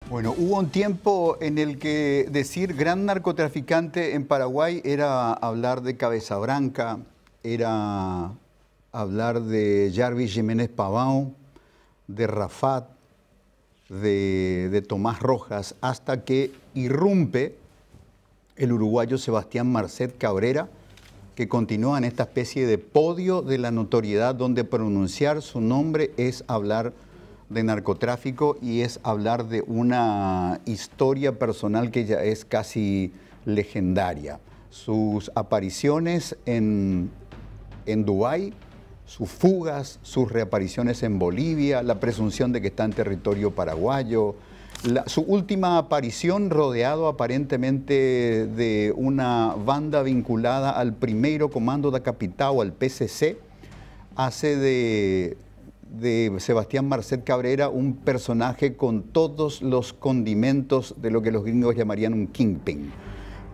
Bueno, hubo un tiempo en el que decir gran narcotraficante en Paraguay era hablar de Cabeza Branca, era hablar de Jarvis Jiménez Pavão, de Rafat, de Tomás Rojas, hasta que irrumpe el uruguayo Sebastián Marcet Cabrera, que continúa en esta especie de podio de la notoriedad donde pronunciar su nombre es hablar de narcotráfico y es hablar de una historia personal que ya es casi legendaria. Sus apariciones en Dubái, sus fugas, sus reapariciones en Bolivia, la presunción de que está en territorio paraguayo, su última aparición rodeado aparentemente de una banda vinculada al primeiro comando da capital, al PCC, hace de Sebastián Marcet Cabrera un personaje con todos los condimentos de lo que los gringos llamarían un kingpin,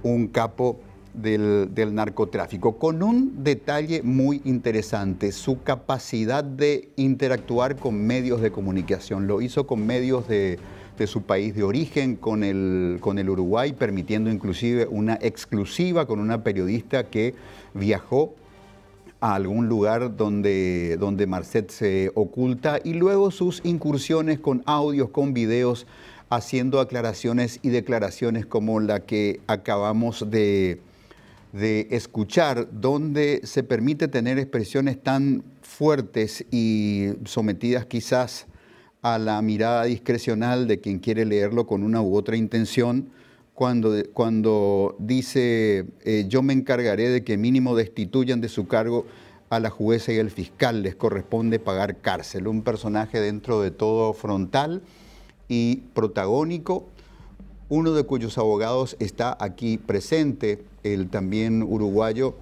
un capo del narcotráfico, con un detalle muy interesante: su capacidad de interactuar con medios de comunicación. Lo hizo con medios de su país de origen, con el Uruguay, permitiendo inclusive una exclusiva con una periodista que viajó a algún lugar donde Marcet se oculta, y luego sus incursiones con audios, con videos, haciendo aclaraciones y declaraciones como la que acabamos de escuchar, donde se permite tener expresiones tan fuertes y sometidas quizás a la mirada discrecional de quien quiere leerlo con una u otra intención, cuando dice yo me encargaré de que mínimo destituyan de su cargo a la jueza y al fiscal, les corresponde pagar cárcel. Un personaje dentro de todo frontal y protagónico, uno de cuyos abogados está aquí presente, el también uruguayo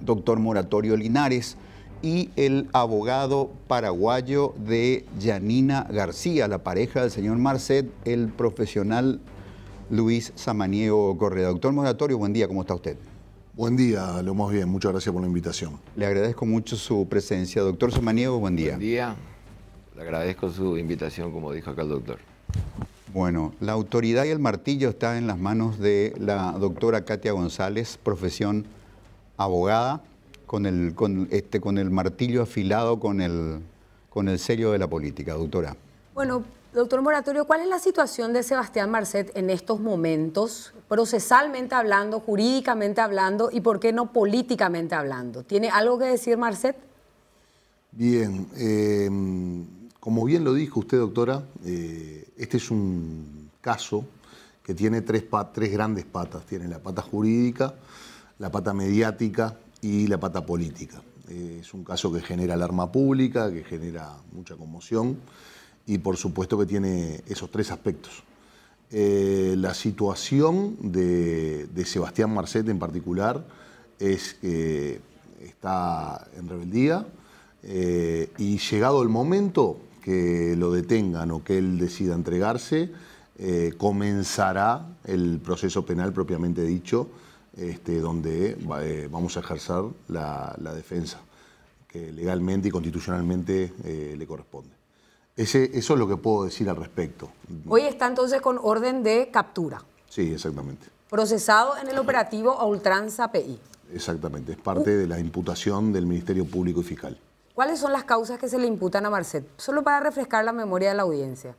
doctor Moratorio Linares, y el abogado paraguayo de Yanina García, la pareja del señor Marcet, el profesional Luis Samaniego Correa. Doctor Moratorio, buen día, ¿cómo está usted? Buen día, lo más bien, muchas gracias por la invitación. Le agradezco mucho su presencia. Doctor Samaniego, buen día. Buen día, le agradezco su invitación, como dijo acá el doctor. Bueno, la autoridad y el martillo está en las manos de la doctora Katia González, profesión abogada, con el martillo afilado, con el sello de la política. Doctora. Bueno, doctor Moratorio, ¿cuál es la situación de Sebastián Marcet en estos momentos, procesalmente hablando, jurídicamente hablando y, por qué no, políticamente hablando? ¿Tiene algo que decir Marcet? Bien, como bien lo dijo usted, doctora, este es un caso que tiene tres grandes patas. Tiene la pata jurídica, la pata mediática y la pata política. Es un caso que genera alarma pública, que genera mucha conmoción y por supuesto que tiene esos tres aspectos. La situación de Sebastián Marcet en particular es que está en rebeldía y llegado el momento que lo detengan o que él decida entregarse, comenzará el proceso penal propiamente dicho, donde vamos a ejercer la defensa que legalmente y constitucionalmente le corresponde. Eso es lo que puedo decir al respecto. Hoy está entonces con orden de captura. Sí, exactamente. Procesado en el operativo a ultranza PI. Exactamente, es parte de la imputación del Ministerio Público y Fiscal. ¿Cuáles son las causas que se le imputan a Marcet? Solo para refrescar la memoria de la audiencia.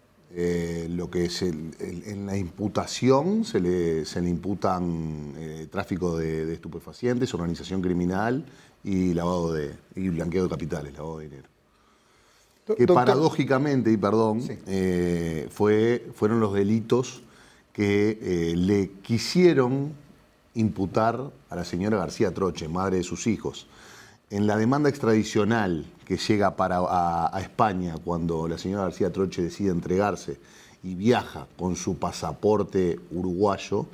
Lo que es en la imputación se le imputan tráfico de estupefacientes, organización criminal y blanqueo de capitales, lavado de dinero. Que paradójicamente, y perdón, sí, fueron los delitos que le quisieron imputar a la señora García Troche, madre de sus hijos. En la demanda extradicional que llega a España cuando la señora García Troche decide entregarse y viaja con su pasaporte uruguayo,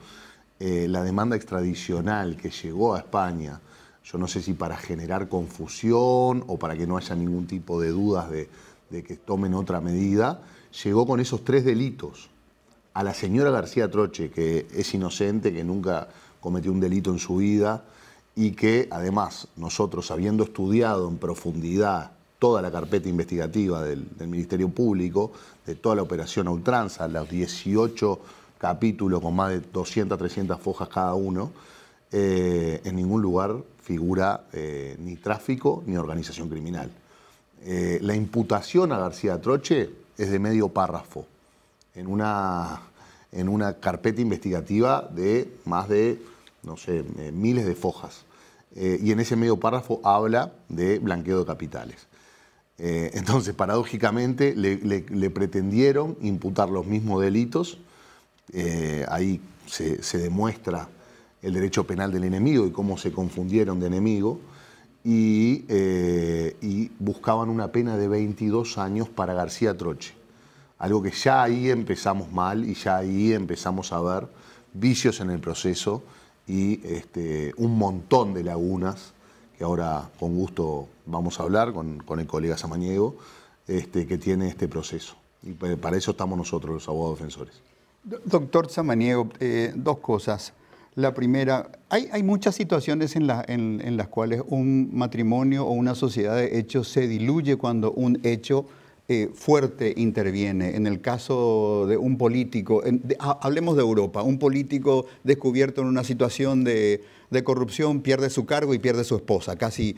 la demanda extradicional que llegó a España, yo no sé si para generar confusión o para que no haya ningún tipo de dudas de que tomen otra medida, llegó con esos tres delitos. A la señora García Troche, que es inocente, que nunca cometió un delito en su vida, y que además nosotros, habiendo estudiado en profundidad toda la carpeta investigativa del Ministerio Público, de toda la operación a ultranza, los 18 capítulos con más de 200, 300 fojas cada uno, en ningún lugar figura ni tráfico ni organización criminal. La imputación a García Troche es de medio párrafo, en una carpeta investigativa de más de, no sé, miles de fojas. Y en ese medio párrafo habla de blanqueo de capitales. Entonces, paradójicamente, le pretendieron imputar los mismos delitos. Ahí se demuestra el derecho penal del enemigo y cómo se confundieron de enemigo. Y buscaban una pena de 22 años para García Troche. Algo que ya ahí empezamos mal y ya ahí empezamos a ver vicios en el proceso y un montón de lagunas que ahora con gusto vamos a hablar con el colega Samaniego, que tiene este proceso. Y para eso estamos nosotros, los abogados defensores. Doctor Samaniego, dos cosas. La primera, hay muchas situaciones en las cuales un matrimonio o una sociedad de hechos se diluye cuando un hecho fuerte interviene. En el caso de un político, hablemos de Europa, un político descubierto en una situación de corrupción pierde su cargo y pierde su esposa, casi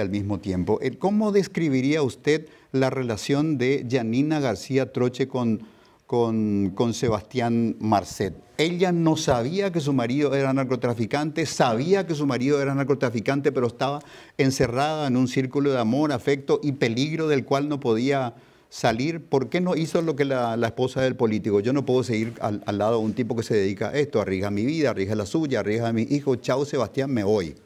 al mismo tiempo. ¿Cómo describiría usted la relación de Yanina García Troche con Sebastián Marcet? Ella no sabía que su marido era narcotraficante, sabía que su marido era narcotraficante, pero estaba encerrada en un círculo de amor, afecto y peligro del cual no podía salir. ¿Por qué no hizo lo que la esposa del político? Yo no puedo seguir al lado de un tipo que se dedica a esto, arriesga mi vida, arriesga la suya, arriesga a mi hijo. Chao, Sebastián, me voy.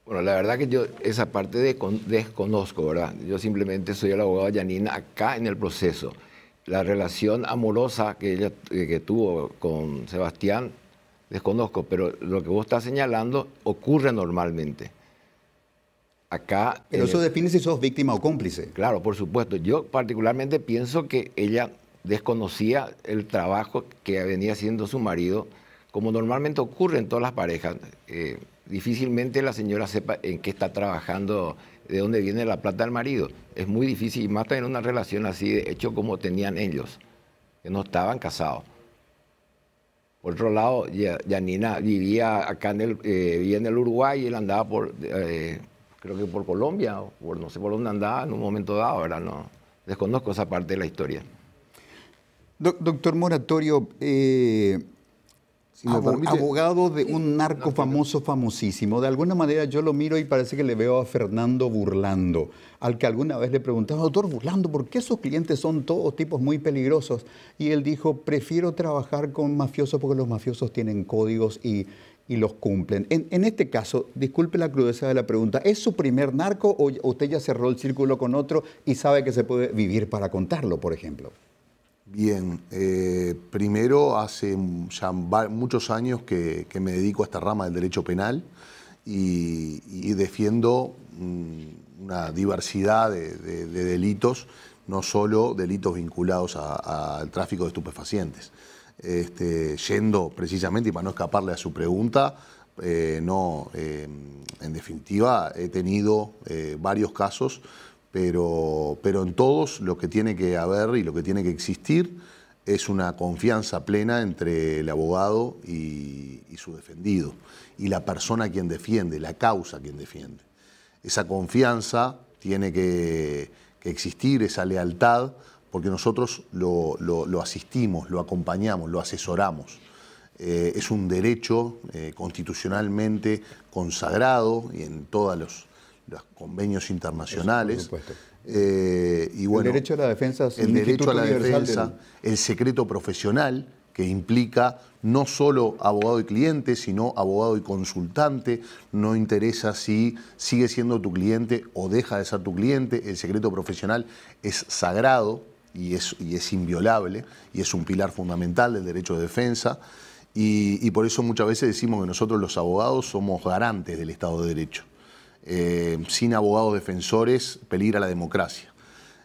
Bueno, la verdad que yo esa parte desconozco, ¿verdad? Yo simplemente soy el abogado de Yanina acá en el proceso. La relación amorosa que ella tuvo con Sebastián, desconozco, pero lo que vos estás señalando ocurre normalmente. Acá... Pero eso define si sos víctima o cómplice. Claro, por supuesto. Yo particularmente pienso que ella desconocía el trabajo que venía haciendo su marido, como normalmente ocurre en todas las parejas. Difícilmente la señora sepa en qué está trabajando, de dónde viene la plata del marido. Es muy difícil, y más en una relación así de hecho como tenían ellos, que no estaban casados. Por otro lado, Yanina vivía acá vivía en el Uruguay y él andaba creo que por Colombia, o no sé por dónde andaba en un momento dado, ¿verdad? No, desconozco esa parte de la historia. Doctor Moratorio, Si me permite, abogado de un narco famosísimo. De alguna manera yo lo miro y parece que le veo a Fernando Burlando, al que alguna vez le preguntaba, doctor Burlando, ¿por qué sus clientes son todos tipos muy peligrosos? Y él dijo, prefiero trabajar con mafiosos porque los mafiosos tienen códigos y los cumplen. En este caso, disculpe la crudeza de la pregunta, ¿es su primer narco o usted ya cerró el círculo con otro y sabe que se puede vivir para contarlo, por ejemplo? Bien, primero hace ya muchos años que me dedico a esta rama del derecho penal y defiendo una diversidad de delitos, no solo delitos vinculados al tráfico de estupefacientes. Yendo precisamente, y para no escaparle a su pregunta, en definitiva he tenido varios casos, pero en todos lo que tiene que haber y lo que tiene que existir es una confianza plena entre el abogado y su defendido, y la persona a quien defiende, la causa a quien defiende. Esa confianza tiene que existir, esa lealtad, porque nosotros lo asistimos, lo acompañamos, lo asesoramos. Es un derecho constitucionalmente consagrado y en todos los convenios internacionales. Por supuesto. Y bueno, el derecho a la defensa es el derecho a la defensa, el secreto profesional, que implica no solo abogado y cliente, sino abogado y consultante. No interesa si sigue siendo tu cliente o deja de ser tu cliente. El secreto profesional es sagrado y es inviolable y es un pilar fundamental del derecho de defensa. Y por eso muchas veces decimos que nosotros los abogados somos garantes del Estado de Derecho. Sin abogados defensores peligra la democracia.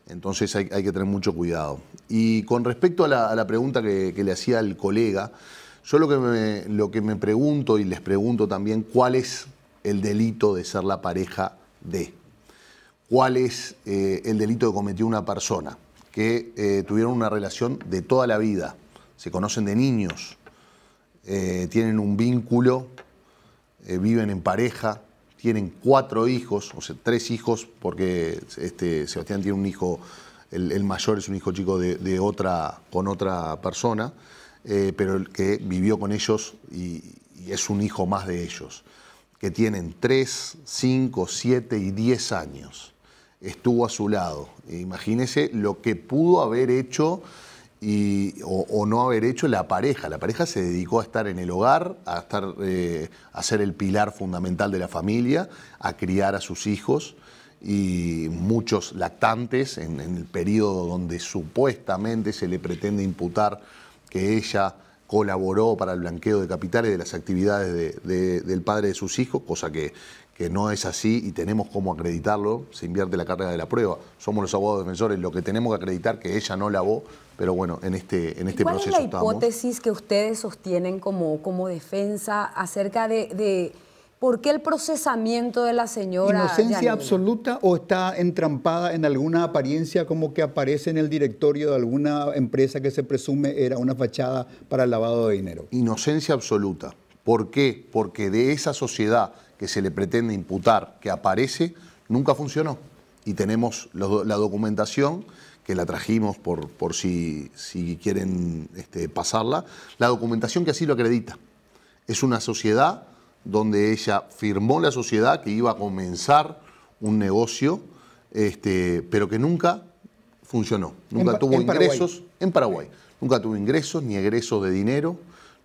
Entonces hay que tener mucho cuidado. Y con respecto a la pregunta que le hacía el colega, yo lo que me pregunto y les pregunto también, ¿cuál es el delito de ser la pareja de? cuál es el delito que cometió una persona, que tuvieron una relación de toda la vida, se conocen de niños, tienen un vínculo, viven en pareja, tienen 4 hijos, o sea, 3 hijos, porque Sebastián tiene un hijo, el mayor es un hijo chico con otra persona, pero el que vivió con ellos y es un hijo más de ellos, que tienen 3, 5, 7 y 10 años. Estuvo a su lado. Imagínese lo que pudo haber hecho o no haber hecho la pareja. La pareja se dedicó a estar en el hogar, a ser el pilar fundamental de la familia, a criar a sus hijos, y muchos lactantes en el periodo donde supuestamente se le pretende imputar que ella colaboró para el blanqueo de capitales de las actividades del padre de sus hijos, cosa que no es así y tenemos cómo acreditarlo. Se invierte la carga de la prueba. Somos los abogados defensores lo que tenemos que acreditar que ella no lavó, pero bueno, en este proceso estamos. ¿Cuál es la hipótesis que ustedes sostienen como defensa acerca de por qué el procesamiento de la señora ¿Inocencia Yanina? absoluta o está entrampada en alguna apariencia como que aparece en el directorio de alguna empresa que se presume era una fachada para el lavado de dinero? Inocencia absoluta. ¿Por qué? Porque de esa sociedad que se le pretende imputar, que aparece, nunca funcionó. Y tenemos la documentación, que la trajimos por si quieren pasarla, la documentación que así lo acredita. Es una sociedad donde ella firmó la sociedad que iba a comenzar un negocio, pero que nunca funcionó. Nunca tuvo ingresos en Paraguay. Nunca tuvo ingresos ni egresos de dinero.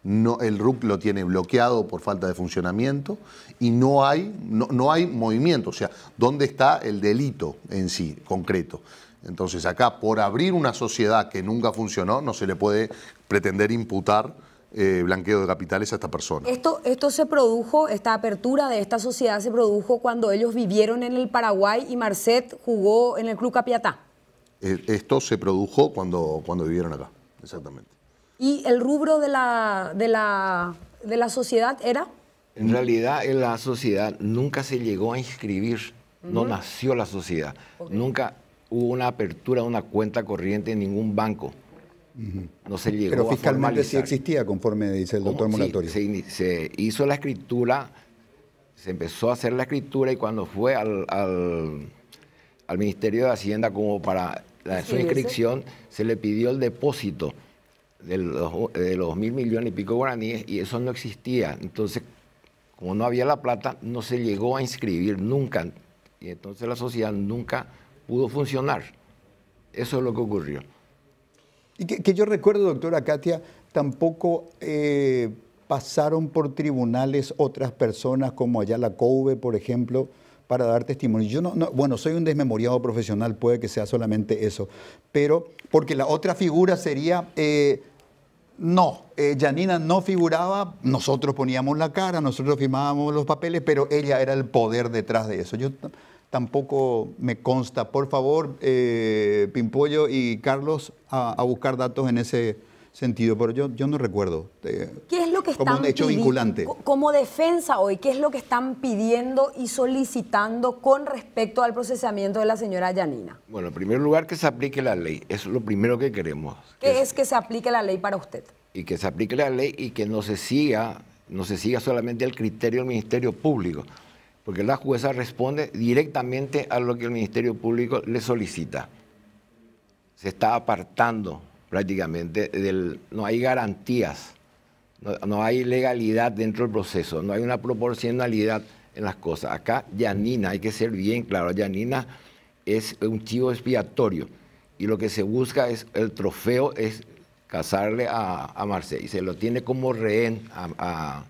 No, el RUC lo tiene bloqueado por falta de funcionamiento y no hay movimiento. O sea, ¿dónde está el delito en sí, concreto? Entonces acá, por abrir una sociedad que nunca funcionó, no se le puede pretender imputar blanqueo de capitales a esta persona. Esto se produjo, esta apertura de esta sociedad se produjo cuando ellos vivieron en el Paraguay y Marcet jugó en el Club Capiatá. Esto se produjo cuando vivieron acá, exactamente. ¿Y el rubro de la sociedad era? En realidad, en la sociedad nunca se llegó a inscribir, no nació la sociedad. Nunca hubo una apertura de una cuenta corriente en ningún banco. No se llegó Pero a fiscalmente formalizar. sí existía, conforme dice el doctor Moratorio. Sí, se hizo la escritura, se empezó a hacer la escritura y cuando fue al Ministerio de Hacienda como para su inscripción, se le pidió el depósito de los 1.000 millones y pico guaraníes y eso no existía. Entonces, como no había la plata, no se llegó a inscribir nunca. Y entonces la sociedad nunca pudo funcionar. Eso es lo que ocurrió. Y que yo recuerdo, doctora Katia, tampoco pasaron por tribunales otras personas como Ayala Couve, por ejemplo, para dar testimonio. Yo bueno, soy un desmemoriado profesional, puede que sea solamente eso, pero porque la otra figura sería, Yanina no figuraba, nosotros poníamos la cara, nosotros firmábamos los papeles, pero ella era el poder detrás de eso. Yo tampoco me consta. Por favor, Pimpollo y Carlos, a buscar datos en ese sentido, pero yo no recuerdo. ¿Qué es lo que como un hecho vinculante. Como defensa hoy, qué es lo que están pidiendo y solicitando con respecto al procesamiento de la señora Yanina? Bueno, en primer lugar, que se aplique la ley. Eso es lo primero que queremos. ¿Qué es que se aplique la ley para usted? Y que se aplique la ley y que no se siga solamente el criterio del Ministerio Público, porque la jueza responde directamente a lo que el Ministerio Público le solicita. Se está apartando prácticamente no hay garantías, no hay legalidad dentro del proceso, no hay una proporcionalidad en las cosas. Acá Yanina, hay que ser bien claro, Yanina es un chivo expiatorio y lo que se busca es, el trofeo es casarle a Marcet y se lo tiene como rehén a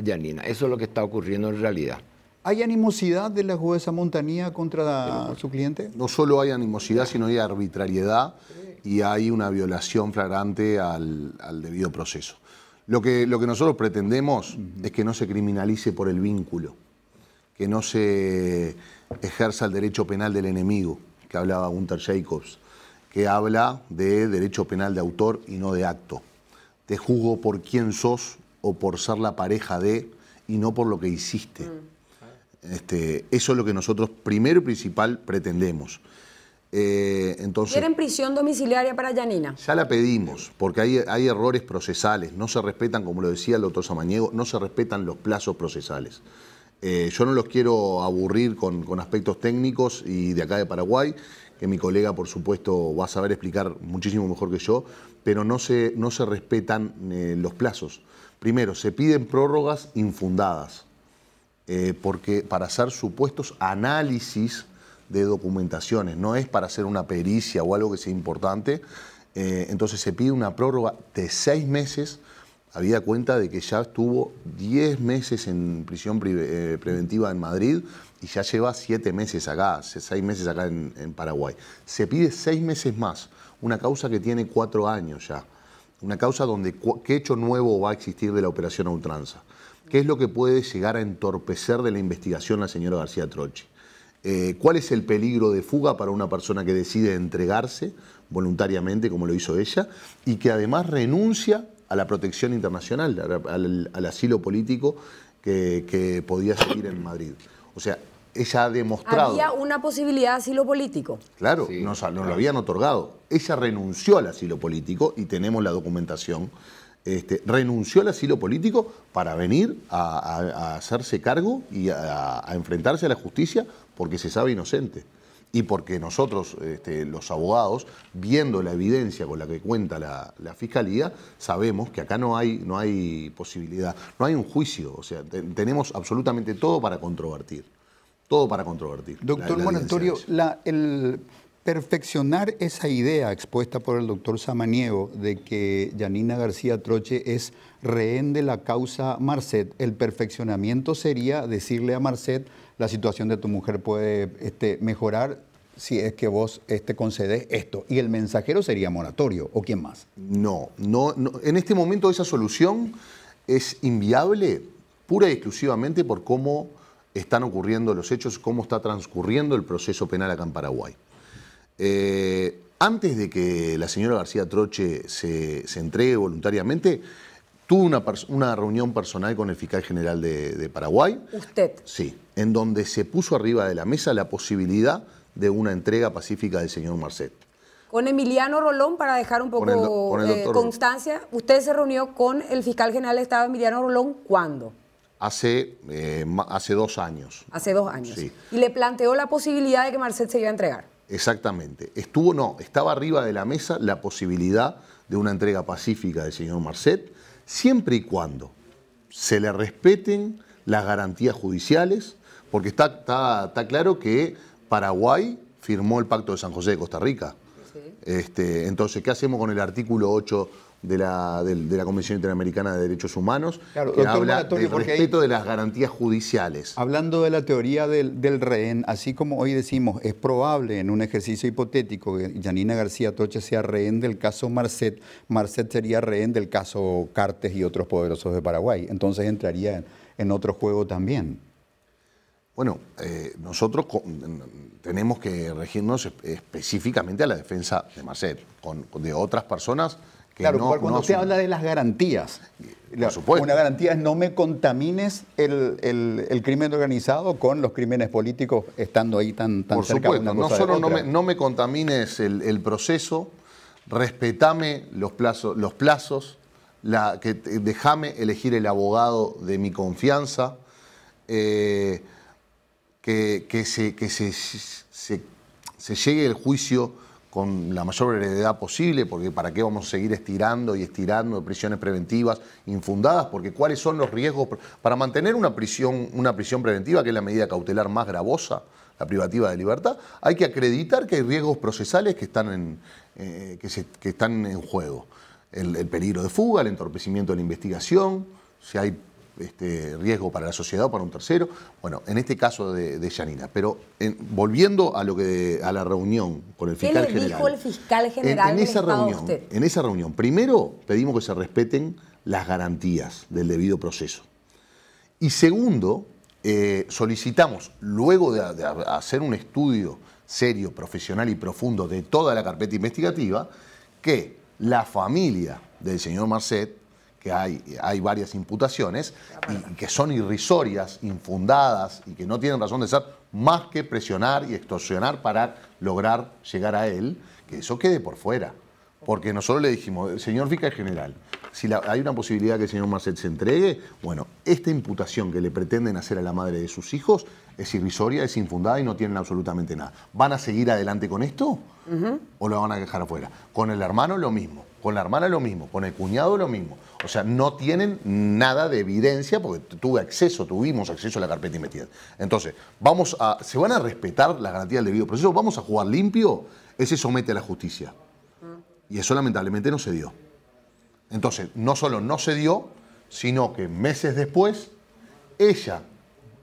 Yanina. Eso es lo que está ocurriendo en realidad. ¿Hay animosidad de la jueza Montanía contra su cliente? No solo hay animosidad, sino hay arbitrariedad y hay una violación flagrante al debido proceso. Lo que nosotros pretendemos es que no se criminalice por el vínculo, que no se ejerza el derecho penal del enemigo, que hablaba Gunther Jacobs, que habla de derecho penal de autor y no de acto. Te juzgo por quién sos o por ser la pareja de y no por lo que hiciste. Eso es lo que nosotros primero y principal pretendemos. Entonces, ¿Quieren prisión domiciliaria para Yanina? Ya la pedimos, porque hay errores procesales, no se respetan, como lo decía el doctor Samaniego, no se respetan los plazos procesales. Yo no los quiero aburrir con aspectos técnicos y de acá de Paraguay, que mi colega, por supuesto, va a saber explicar muchísimo mejor que yo, pero no se respetan los plazos. Primero, se piden prórrogas infundadas, porque para hacer supuestos análisis de documentaciones, no es para hacer una pericia o algo que sea importante. Entonces se pide una prórroga de 6 meses, habida cuenta de que ya estuvo 10 meses en prisión preventiva en Madrid y ya lleva 7 meses acá, 6 meses acá en Paraguay. Se pide 6 meses más, una causa que tiene 4 años ya, una causa donde ¿qué hecho nuevo va a existir de la operación a ultranza? ¿Qué es lo que puede llegar a entorpecer de la investigación la señora García Troche? ¿Cuál es el peligro de fuga para una persona que decide entregarse voluntariamente, como lo hizo ella, y que además renuncia a la protección internacional, al asilo político que podía seguir en Madrid? O sea, ella ha demostrado... ¿Había una posibilidad de asilo político? Claro, sí, nos lo habían otorgado. Ella renunció al asilo político y tenemos la documentación. Renunció al asilo político para venir a hacerse cargo y a enfrentarse a la justicia porque se sabe inocente. Y porque nosotros, los abogados, viendo la evidencia con la que cuenta la Fiscalía, sabemos que acá no hay posibilidad, no hay un juicio. O sea, tenemos absolutamente todo para controvertir. Todo para controvertir. Doctor Moratorio, el perfeccionar esa idea expuesta por el doctor Samaniego de que Yanina García Troche es rehén de la causa Marcet, el perfeccionamiento sería decirle a Marcet: la situación de tu mujer puede mejorar si es que vos concedes esto. Y el mensajero sería moratorio, ¿o quién más? No. En este momento esa solución es inviable pura y exclusivamente por cómo están ocurriendo los hechos, cómo está transcurriendo el proceso penal acá en Paraguay. Antes de que la señora García Troche se entregue voluntariamente, tuvo una reunión personal con el fiscal general de Paraguay. ¿Usted? Sí, en donde se puso arriba de la mesa la posibilidad de una entrega pacífica del señor Marcet. Con Emiliano Rolón, para dejar un poco con el constancia, ¿usted se reunió con el fiscal general del Estado, Emiliano Rolón, cuándo? Hace 2 años. Hace 2 años. Sí. Y le planteó la posibilidad de que Marcet se iba a entregar. Exactamente. Estaba arriba de la mesa la posibilidad de una entrega pacífica del señor Marcet, siempre y cuando se le respeten las garantías judiciales, porque está claro que Paraguay firmó el Pacto de San José de Costa Rica. Sí. Entonces, ¿qué hacemos con el artículo 8 de la Convención Interamericana de Derechos Humanos? Claro, que habla del respeto de las garantías judiciales. Hablando de la teoría del rehén, así como hoy decimos, es probable en un ejercicio hipotético que Yanina García Troche sea rehén del caso Marcet, Marcet sería rehén del caso Cartes y otros poderosos de Paraguay. Entonces entraría en otro juego también. Bueno, nosotros tenemos que regirnos específicamente a la defensa de Marcet, de otras personas que claro, no... cuando usted habla de las garantías, por supuesto. Una garantía es no me contamines el crimen organizado con los crímenes políticos estando ahí tan por cerca supuesto, de una cosa no solo de otra. no me contamines el proceso, respetame los plazos, déjame elegir el abogado de mi confianza, que se llegue el juicio con la mayor brevedad posible, porque ¿para qué vamos a seguir estirando y estirando de prisiones preventivas infundadas? Porque ¿cuáles son los riesgos? Para mantener una prisión preventiva, que es la medida cautelar más gravosa, la privativa de libertad, hay que acreditar que hay riesgos procesales que están en juego. El peligro de fuga, el entorpecimiento de la investigación, si hay riesgo para la sociedad o para un tercero. Bueno, en este caso de Yanina. Pero volviendo a la reunión con el fiscal general. ¿Qué le dijo el fiscal general del Estado a usted? En esa reunión, primero pedimos que se respeten las garantías del debido proceso. Y segundo, solicitamos, luego de hacer un estudio serio, profesional y profundo de toda la carpeta investigativa, que la familia del señor Marcet, que hay varias imputaciones y que son irrisorias, infundadas y que no tienen razón de ser más que presionar y extorsionar para lograr llegar a él, que eso quede por fuera. Porque nosotros le dijimos, señor fiscal general, si hay una posibilidad que el señor Marcet se entregue, bueno, esta imputación que le pretenden hacer a la madre de sus hijos es irrisoria, es infundada y no tienen absolutamente nada. ¿Van a seguir adelante con esto? ¿O lo van a dejar afuera? Con el hermano lo mismo, con la hermana lo mismo, con el cuñado lo mismo. O sea, no tienen nada de evidencia porque tuvimos acceso a la carpeta de investigación. Entonces, se van a respetar las garantías del debido proceso, vamos a jugar limpio, él se somete a la justicia. Y eso lamentablemente no se dio. Entonces, no solo no se dio, sino que meses después, ella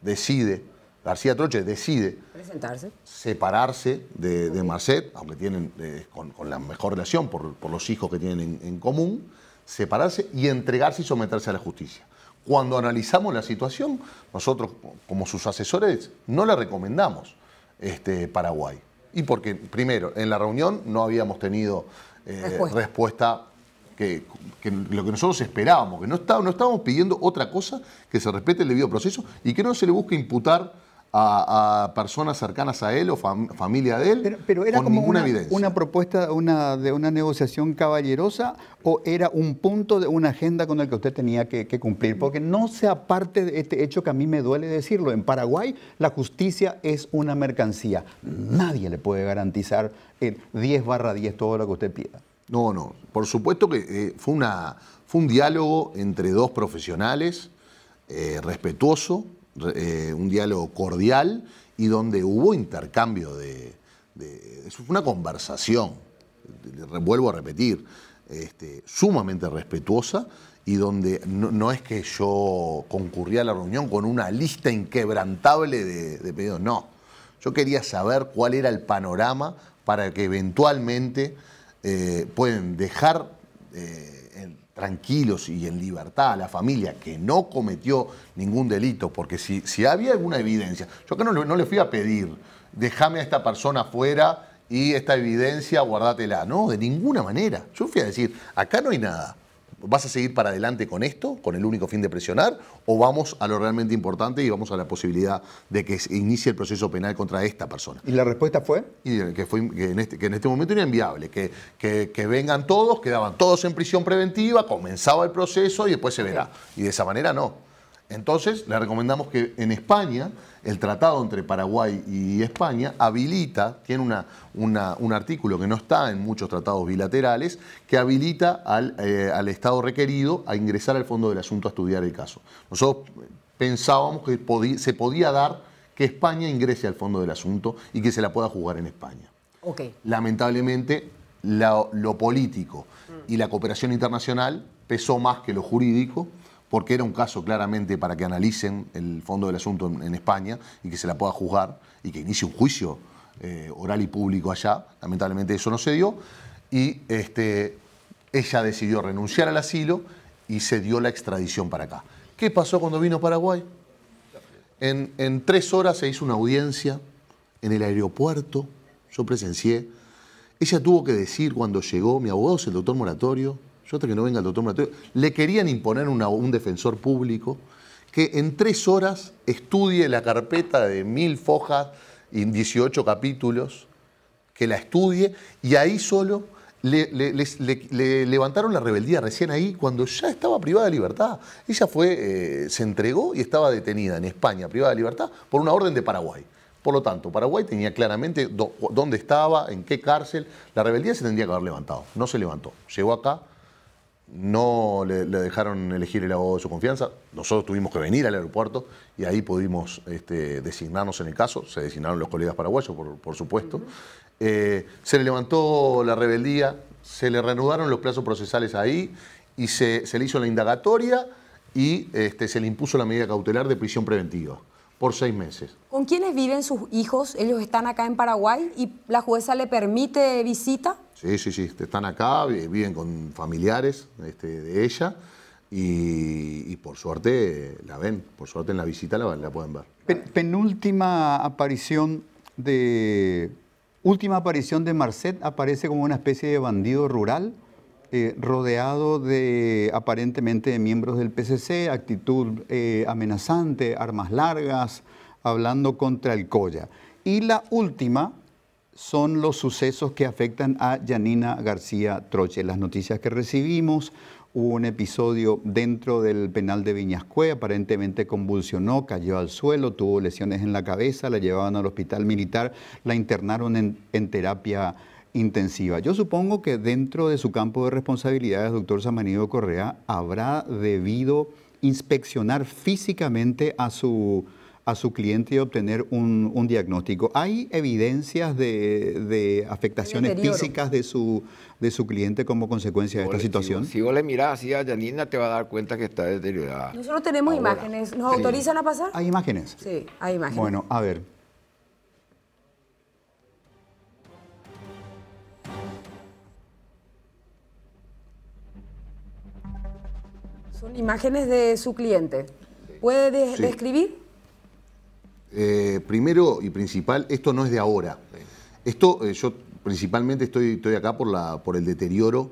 decide, García Troche decide presentarse, separarse de Marcet, aunque tienen con la mejor relación por los hijos que tienen en común, separarse y entregarse y someterse a la justicia. Cuando analizamos la situación, nosotros, como sus asesores, no le recomendamos Paraguay. Y porque, primero, en la reunión no habíamos tenido respuesta que lo que nosotros esperábamos, que no estábamos pidiendo otra cosa que se respete el debido proceso y que no se le busque imputar a personas cercanas a él o familia de él, pero era con como ninguna evidencia. ¿Una propuesta de una negociación caballerosa o era un punto de una agenda con el que usted tenía que cumplir? Porque no se aparte de este hecho que a mí me duele decirlo. En Paraguay la justicia es una mercancía. Nadie le puede garantizar el 10/10 todo lo que usted pida. No. Por supuesto que fue un diálogo entre dos profesionales, respetuoso, un diálogo cordial y donde hubo intercambio eso fue una conversación, vuelvo a repetir, sumamente respetuosa y donde no es que yo concurría a la reunión con una lista inquebrantable de pedidos, no. Yo quería saber cuál era el panorama para que eventualmente pueden dejar tranquilos y en libertad a la familia que no cometió ningún delito, porque si había alguna evidencia, yo acá no le fui a pedir, déjame a esta persona afuera y esta evidencia guardátela, no, de ninguna manera. Yo fui a decir, acá no hay nada. ¿Vas a seguir para adelante con esto, con el único fin de presionar, o vamos a lo realmente importante y vamos a la posibilidad de que se inicie el proceso penal contra esta persona? ¿Y la respuesta fue? Y que en este momento era inviable, que vengan todos, quedaban todos en prisión preventiva, comenzaba el proceso y después se verá. Y de esa manera no. Entonces le recomendamos que en España, el tratado entre Paraguay y España habilita, tiene un artículo que no está en muchos tratados bilaterales, que habilita al Estado requerido a ingresar al fondo del asunto a estudiar el caso. Nosotros pensábamos que se podía dar que España ingrese al fondo del asunto y que se la pueda jugar en España. Okay. Lamentablemente, lo político y la cooperación internacional pesó más que lo jurídico, porque era un caso claramente para que analicen el fondo del asunto en España y que se la pueda juzgar y que inicie un juicio oral y público allá. Lamentablemente eso no se dio y ella decidió renunciar al asilo y se dio la extradición para acá. ¿Qué pasó cuando vino a Paraguay? En 3 horas se hizo una audiencia en el aeropuerto, yo presencié. Ella tuvo que decir cuando llegó, mi abogado es el doctor Moratorio, yo hasta que no venga el doctor Moratorio, le querían imponer un defensor público que en 3 horas estudie la carpeta de 1000 fojas y 18 capítulos, que la estudie, y ahí solo le levantaron la rebeldía recién ahí, cuando ya estaba privada de libertad. Ella se entregó y estaba detenida en España, privada de libertad, por una orden de Paraguay. Por lo tanto, Paraguay tenía claramente dónde estaba, en qué cárcel. La rebeldía se tendría que haber levantado. No se levantó. Llegó acá. No le dejaron elegir el abogado de su confianza. Nosotros tuvimos que venir al aeropuerto y ahí pudimos designarnos en el caso. Se designaron los colegas paraguayos, por supuesto. Se le levantó la rebeldía, se le reanudaron los plazos procesales ahí y se le hizo la indagatoria y se le impuso la medida cautelar de prisión preventiva por 6 meses. ¿Con quiénes viven sus hijos? ¿Ellos están acá en Paraguay y la jueza le permite visita? Sí, están acá, viven con familiares de ella y por suerte la ven, por suerte en la visita la pueden ver. Penúltima aparición última aparición de Marcet, aparece como una especie de bandido rural rodeado de aparentemente de miembros del PCC, actitud amenazante, armas largas, hablando contra el Coya. Y la última son los sucesos que afectan a Yanina García Troche. Las noticias que recibimos: hubo un episodio dentro del penal de Viñascue, aparentemente convulsionó, cayó al suelo, tuvo lesiones en la cabeza, la llevaban al hospital militar, la internaron en terapia intensiva. Yo supongo que dentro de su campo de responsabilidades, doctor Samaniego Correa habrá debido inspeccionar físicamente a su cliente y obtener un diagnóstico. ¿Hay evidencias de afectaciones físicas de su cliente como consecuencia de esta situación? Si vos le mirás así a Yanina, te va a dar cuenta que está deteriorada. Nosotros tenemos imágenes. ¿Nos autorizan a pasar? ¿Hay imágenes? Sí, hay imágenes. Bueno, a ver. Son imágenes de su cliente. ¿Puede describir? Primero y principal, esto no es de ahora. Esto, yo principalmente estoy acá por el deterioro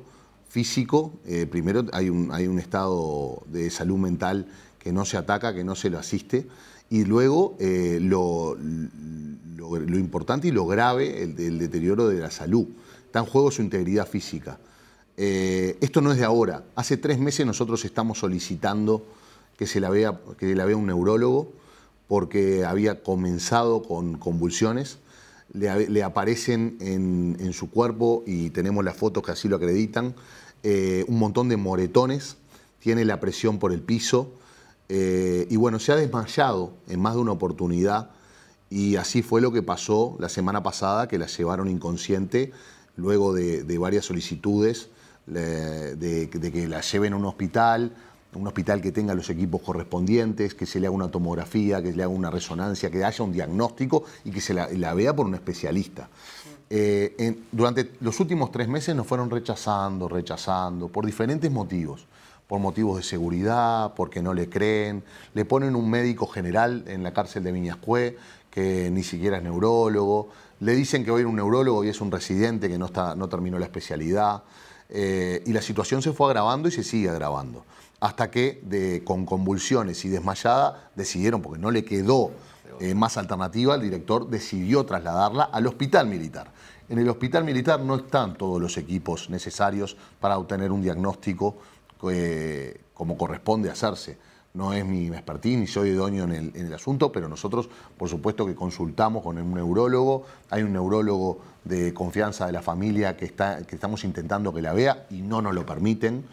físico. Primero hay un estado de salud mental que no se ataca, que no se lo asiste. Y luego lo importante y lo grave, el deterioro de la salud. Está en juego su integridad física. Esto no es de ahora. Hace 3 meses nosotros estamos solicitando que la vea un neurólogo, porque había comenzado con convulsiones, le aparecen en su cuerpo, y tenemos las fotos que así lo acreditan, un montón de moretones, tiene la presión por el piso, y bueno, se ha desmayado en más de una oportunidad, y así fue lo que pasó la semana pasada, que la llevaron inconsciente luego de varias solicitudes de que la lleven a un hospital que tenga los equipos correspondientes, que se le haga una tomografía, que se le haga una resonancia, que haya un diagnóstico y que se la vea por un especialista. Durante los últimos 3 meses nos fueron rechazando, por diferentes motivos. Por motivos de seguridad, porque no le creen. Le ponen un médico general en la cárcel de Viñascue, que ni siquiera es neurólogo. Le dicen que va a ir un neurólogo y es un residente que no terminó la especialidad. Y la situación se fue agravando y se sigue agravando. Hasta que con convulsiones y desmayada decidieron, porque no le quedó más alternativa, el director decidió trasladarla al hospital militar. En el hospital militar no están todos los equipos necesarios para obtener un diagnóstico como corresponde hacerse. No es mi expertise ni soy idóneo en el asunto, pero nosotros, por supuesto, que consultamos con un neurólogo. Hay un neurólogo de confianza de la familia que estamos intentando que la vea y no nos lo permiten.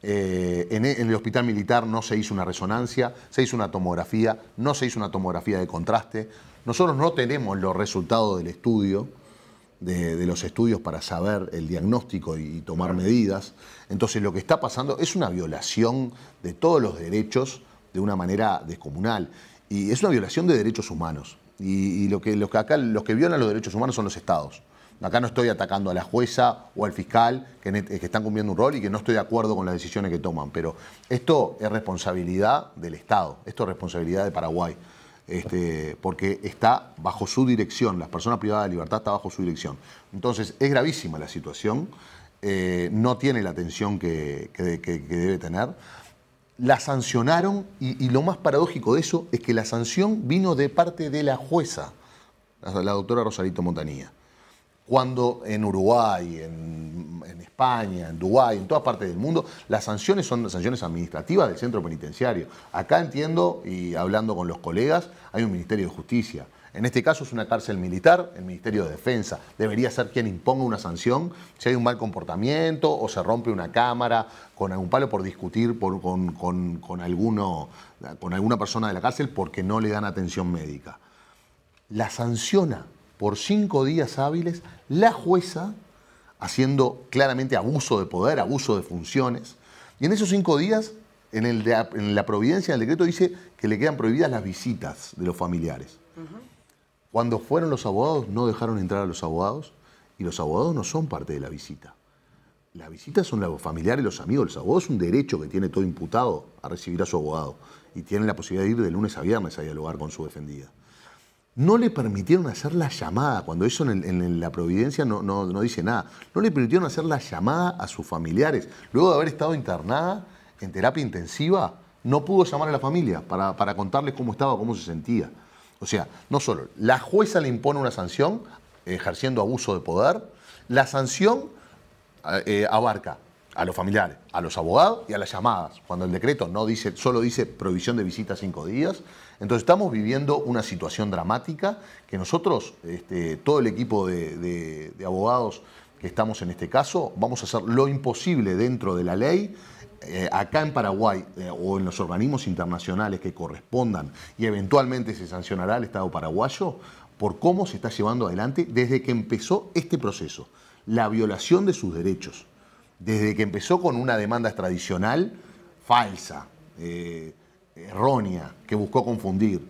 En el hospital militar no se hizo una resonancia, se hizo una tomografía, no se hizo una tomografía de contraste. Nosotros no tenemos los resultados del estudio, de los estudios para saber el diagnóstico y tomar medidas. Entonces lo que está pasando es una violación de todos los derechos de una manera descomunal. Y es una violación de derechos humanos. Y los que violan los derechos humanos son los estados. Acá no estoy atacando a la jueza o al fiscal que están cumpliendo un rol y que no estoy de acuerdo con las decisiones que toman, pero esto es responsabilidad del Estado, esto es responsabilidad de Paraguay, porque está bajo su dirección, las personas privadas de libertad están bajo su dirección. Entonces es gravísima la situación, no tiene la atención que debe tener. La sancionaron y lo más paradójico de eso es que la sanción vino de parte de la jueza, la doctora Rosarito Montanía. Cuando en Uruguay, en España, en Dubái, en todas partes del mundo, las sanciones son sanciones administrativas del centro penitenciario. Acá entiendo, y hablando con los colegas, hay un Ministerio de Justicia. En este caso es una cárcel militar, el Ministerio de Defensa. Debería ser quien imponga una sanción si hay un mal comportamiento o se rompe una cámara con algún palo por discutir con alguna persona de la cárcel porque no le dan atención médica. La sanciona por 5 días hábiles la jueza, haciendo claramente abuso de poder, abuso de funciones. Y en esos 5 días, en la providencia del decreto dice que le quedan prohibidas las visitas de los familiares. Cuando fueron los abogados, no dejaron entrar a los abogados, y los abogados no son parte de la visita. La visita son los familiares y los amigos. Los abogados es un derecho que tiene todo imputado a recibir a su abogado, y tienen la posibilidad de ir de lunes a viernes a dialogar con su defendida. no le permitieron hacer la llamada, cuando eso en la Providencia no dice nada. No le permitieron hacer la llamada a sus familiares. Luego de haber estado internada en terapia intensiva, no pudo llamar a la familia para contarles cómo estaba, cómo se sentía. O sea, no solo la jueza le impone una sanción, ejerciendo abuso de poder, la sanción abarca a los familiares, a los abogados y a las llamadas, cuando el decreto no dice, solo dice prohibición de visita 5 días. Entonces estamos viviendo una situación dramática que nosotros, todo el equipo de abogados que estamos en este caso, vamos a hacer lo imposible dentro de la ley, acá en Paraguay o en los organismos internacionales que correspondan, y eventualmente se sancionará al Estado paraguayo por cómo se está llevando adelante desde que empezó este proceso, la violación de sus derechos. Desde que empezó con una demanda extradicional falsa, errónea, que buscó confundir.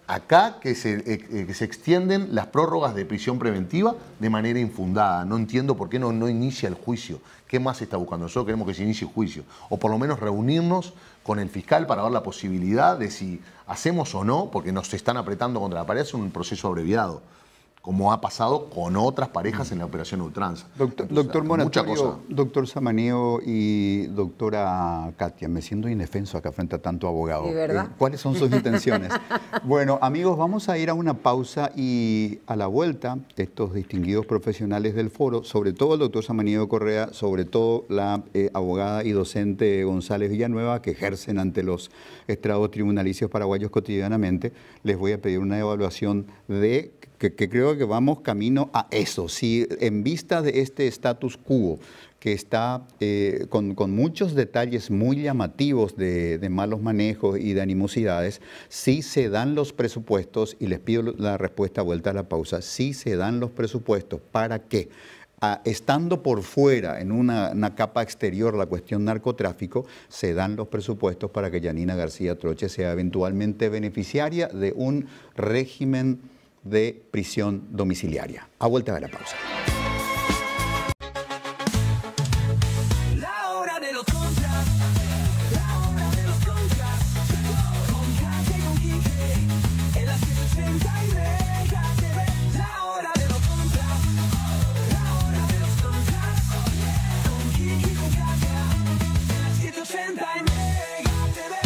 Acá que se extienden las prórrogas de prisión preventiva de manera infundada. No entiendo por qué no inicia el juicio. ¿Qué más se está buscando? Nosotros queremos que se inicie el juicio. O por lo menos reunirnos con el fiscal para ver la posibilidad de si hacemos o no, porque nos están apretando contra la pared, es un proceso abreviado, como ha pasado con otras parejas en la operación Ultranza. Doctor Moratorio, doctor Samaniego y doctora Katia, me siento indefenso acá frente a tanto abogado. ¿De verdad? ¿Cuáles son sus intenciones? Bueno, amigos, vamos a ir a una pausa y a la vuelta, estos distinguidos profesionales del foro, sobre todo el doctor Samaniego Correa, sobre todo la abogada y docente González Villanueva, que ejercen ante los estrados tribunalicios paraguayos cotidianamente, les voy a pedir una evaluación de que creo que vamos camino a eso. Si en vista de este status quo que está con muchos detalles muy llamativos de malos manejos y de animosidades, si se dan los presupuestos, y les pido la respuesta vuelta a la pausa, si se dan los presupuestos para que, estando por fuera, en una capa exterior, la cuestión narcotráfico, se dan los presupuestos para que Yanina García Troche sea eventualmente beneficiaria de un régimen de prisión domiciliaria. A vuelta de la pausa. La hora de los contras, la hora de los contras, con Katia y con Quique, en las 7:89 ya se ve. La hora de los contras, la hora de los contras, con Quique y con Katia, en las 7:89 ya se ve.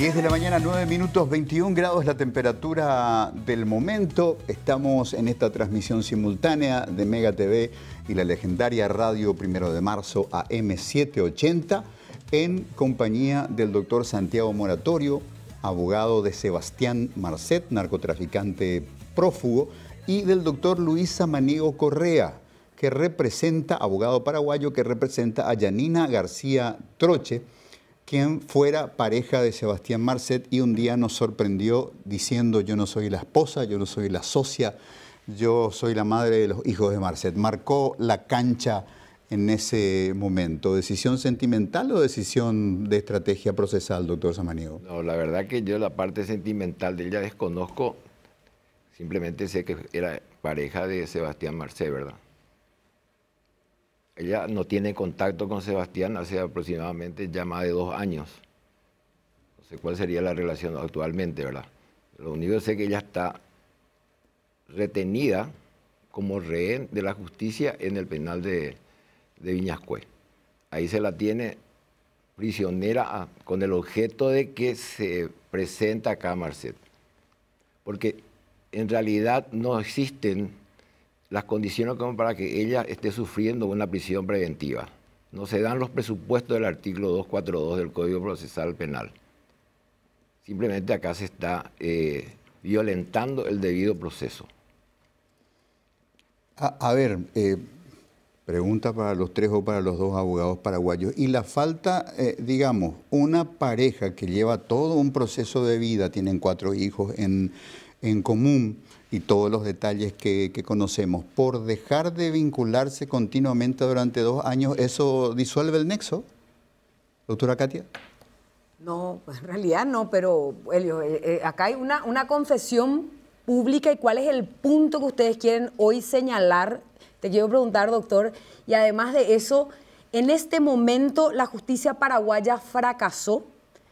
De la mañana, 9 minutos, 21 grados la temperatura del momento. Estamos en esta transmisión simultánea de Mega TV y la legendaria Radio 1 de Marzo AM 780 en compañía del doctor Santiago Moratorio, abogado de Sebastián Marcet, narcotraficante prófugo, y del doctor Luis Samaniego Correa, que representa, abogado paraguayo, que representa a Yanina García Troche, quien fuera pareja de Sebastián Marcet y un día nos sorprendió diciendo: yo no soy la esposa, yo no soy la socia, yo soy la madre de los hijos de Marcet. Marcó la cancha en ese momento. ¿Decisión sentimental o decisión de estrategia procesal, doctor Samaniego? No, la verdad que yo la parte sentimental de ella desconozco, simplemente sé que era pareja de Sebastián Marcet, ¿verdad? Ella no tiene contacto con Sebastián hace aproximadamente ya más de 2 años. No sé cuál sería la relación actualmente, ¿verdad? Lo único que sé es que ella está retenida como rehén de la justicia en el penal de Viñascué. Ahí se la tiene prisionera con el objeto de que se presenta acá a Marcet. Porque en realidad no existen las condiciones como para que ella esté sufriendo una prisión preventiva. No se dan los presupuestos del artículo 242 del Código Procesal Penal. Simplemente acá se está violentando el debido proceso. A ver, pregunta para los 3 o para los 2 abogados paraguayos. Y la falta, digamos, una pareja que lleva todo un proceso de vida, tienen 4 hijos en en común y todos los detalles que conocemos, por dejar de vincularse continuamente durante 2 años, ¿eso disuelve el nexo, doctora Katia? No, en realidad no, pero Helio, acá hay una confesión pública. ¿Y cuál es el punto que ustedes quieren hoy señalar? Te quiero preguntar, doctor, y además de eso, en este momento la justicia paraguaya fracasó.